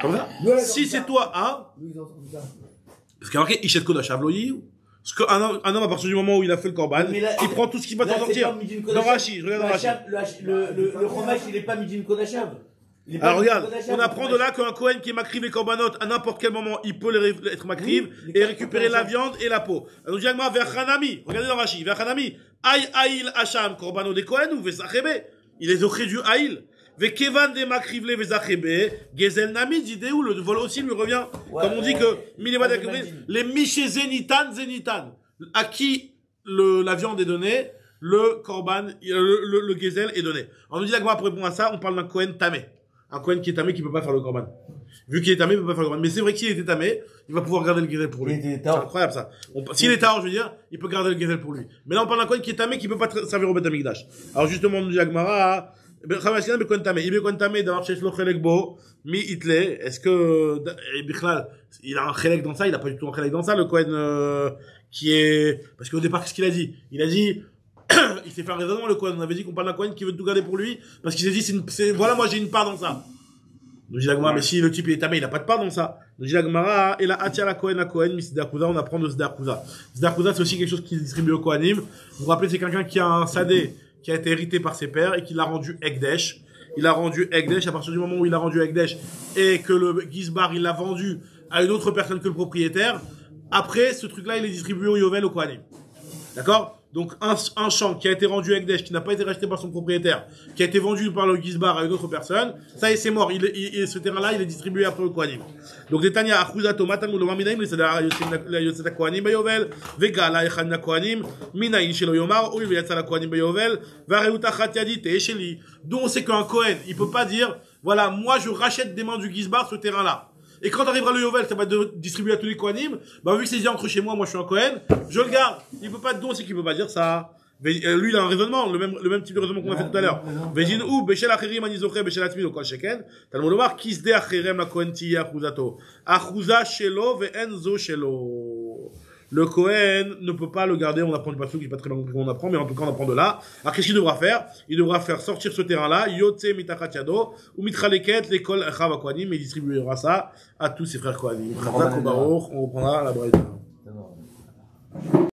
Comme ça. D'où elle Si entend c'est ça toi, hein, D'où ils entendent ça? parce qu'il y a marqué Ish et Kodashav lo yé. Parce qu'un homme, à partir du moment où il a fait le korban, Mais là- il prend tout ce qui va Là, s'en c'est sortir. pas Midin Dans Kodashav. Rashi, je regarde dans Rashi. Le fromage, il est pas Midin Kodashav. Il est pas Alors Midin regarde, Kodashav, on le apprend de fromage. là qu'un Kohen qui est makriv et korbanot, à n'importe quel moment, il peut être makriv Oui, et récupérer la viande et la peau. Donc Jagma Verchanami, regardez dans Rashi, Verchanami, Aï Aïl Hacham, korbanot des Kohen ou Vesachebe, il est ochré du Aïl. Vekevan de makrivle Vesachebe, Gezel Nami, d'idée où le vol aussi lui revient. Ouais, Comme on dit que, Mileva ouais, d'Akrivé, j'imagine. les Miché Zenitan, à qui la viande est donnée, le korban, le Gezel est donné. On nous dit Jagma pour répondre à ça, on parle d'un Kohen tamé. Un Kohen qui est tamé qui peut pas faire le korban. Vu qu'il est tamé, il peut pas faire le korban. Mais c'est vrai que s'il était tamé, il va pouvoir garder le gezel pour lui. Il était C'est tahor. incroyable ça. S'il est tahor, je veux dire, il peut garder le gezel pour lui. Mais là, on parle d'un Kohen qui est tamé qui peut pas servir au Beth Amikdash. Alors justement, on nous dit Agmara, Kohen tamé, il est Kohen tamé d'avoir chez lo chelek bo, mi itle. Est-ce que, Bichlal, il a un chelek dans ça, il a pas du tout un chelek dans ça, le Kohen, qui est, parce qu'au départ, qu'est-ce qu'il a dit? Il a dit, Il s'est fait un raisonnement, le Kohen. On avait dit qu'on parle d'un Kohen qui veut tout garder pour lui, parce qu'il s'est dit, voilà, moi j'ai une part dans ça. Nous dit la Gemara, mais si le type il est tamé, il a pas de part dans ça. Nous dit la Gemara, et la Hatia la Kohen, mi Sdakuza, on apprend de Sdakuza. Sdakuza, c'est aussi quelque chose qui est distribué au Kohanim. Vous vous rappelez, c'est quelqu'un qui a un sadé, qui a été hérité par ses pères, et qui l'a rendu Ekdesh. Il a rendu Ekdesh, à partir du moment où il a rendu Ekdesh, et que le Gizbar, il l'a vendu à une autre personne que le propriétaire, après, ce truc-là, il est distribué au Yovel, au Kohanim. D'accord? Donc, un champ qui a été rendu Ekdesh, qui n'a pas été racheté par son propriétaire, qui a été vendu par le Gizbar à une autre personne, ça y est, c'est mort. Ce terrain-là, il est distribué après au Kohanim. Donc, Netanya, Achuzato, Matan, Ulo, Minaim, le Sedar, Yoseta Kohanim, Bayovel, Vega, la Echana Kohanim, Minaïn, Shelo Yomar, Oil, Yatsa la Kohanim, Bayovel, Vareuta Khatiadi, Sheli. Donc, on sait qu'un Kohen, il peut pas dire, voilà, moi, je rachète des mains du Gizbar ce terrain-là. Et quand arrivera le Yovel, ça va être distribué à tous les Kohanim. Bah, vu que c'est dit entre chez moi, moi je suis un Kohen, je le garde. Il peut pas de don, c'est qu'il peut pas dire ça. Lui, il a un raisonnement, le même type de raisonnement qu'on a fait tout à l'heure. Vejin ou, Bechel Acherim, Anizoche, Bechel Atmi, Kol Sheken. Talmud Lomar, Kisde Acherem, la Kohen Tiya, Achuzato. Achuza Shelo, Ve'enzo Shelo. Le Kohen ne peut pas le garder, on apprend du passage qui est pas très long qu'on apprend, mais en tout cas on apprend de là. Alors qu'est-ce qu'il devra faire? Il devra faire sortir ce terrain-là, Yotze Mitachat Yado, ou Mitraleket, l'école Chava Kohanim, et il distribuera ça à tous ses frères Kohanim. On reprendra la braïda.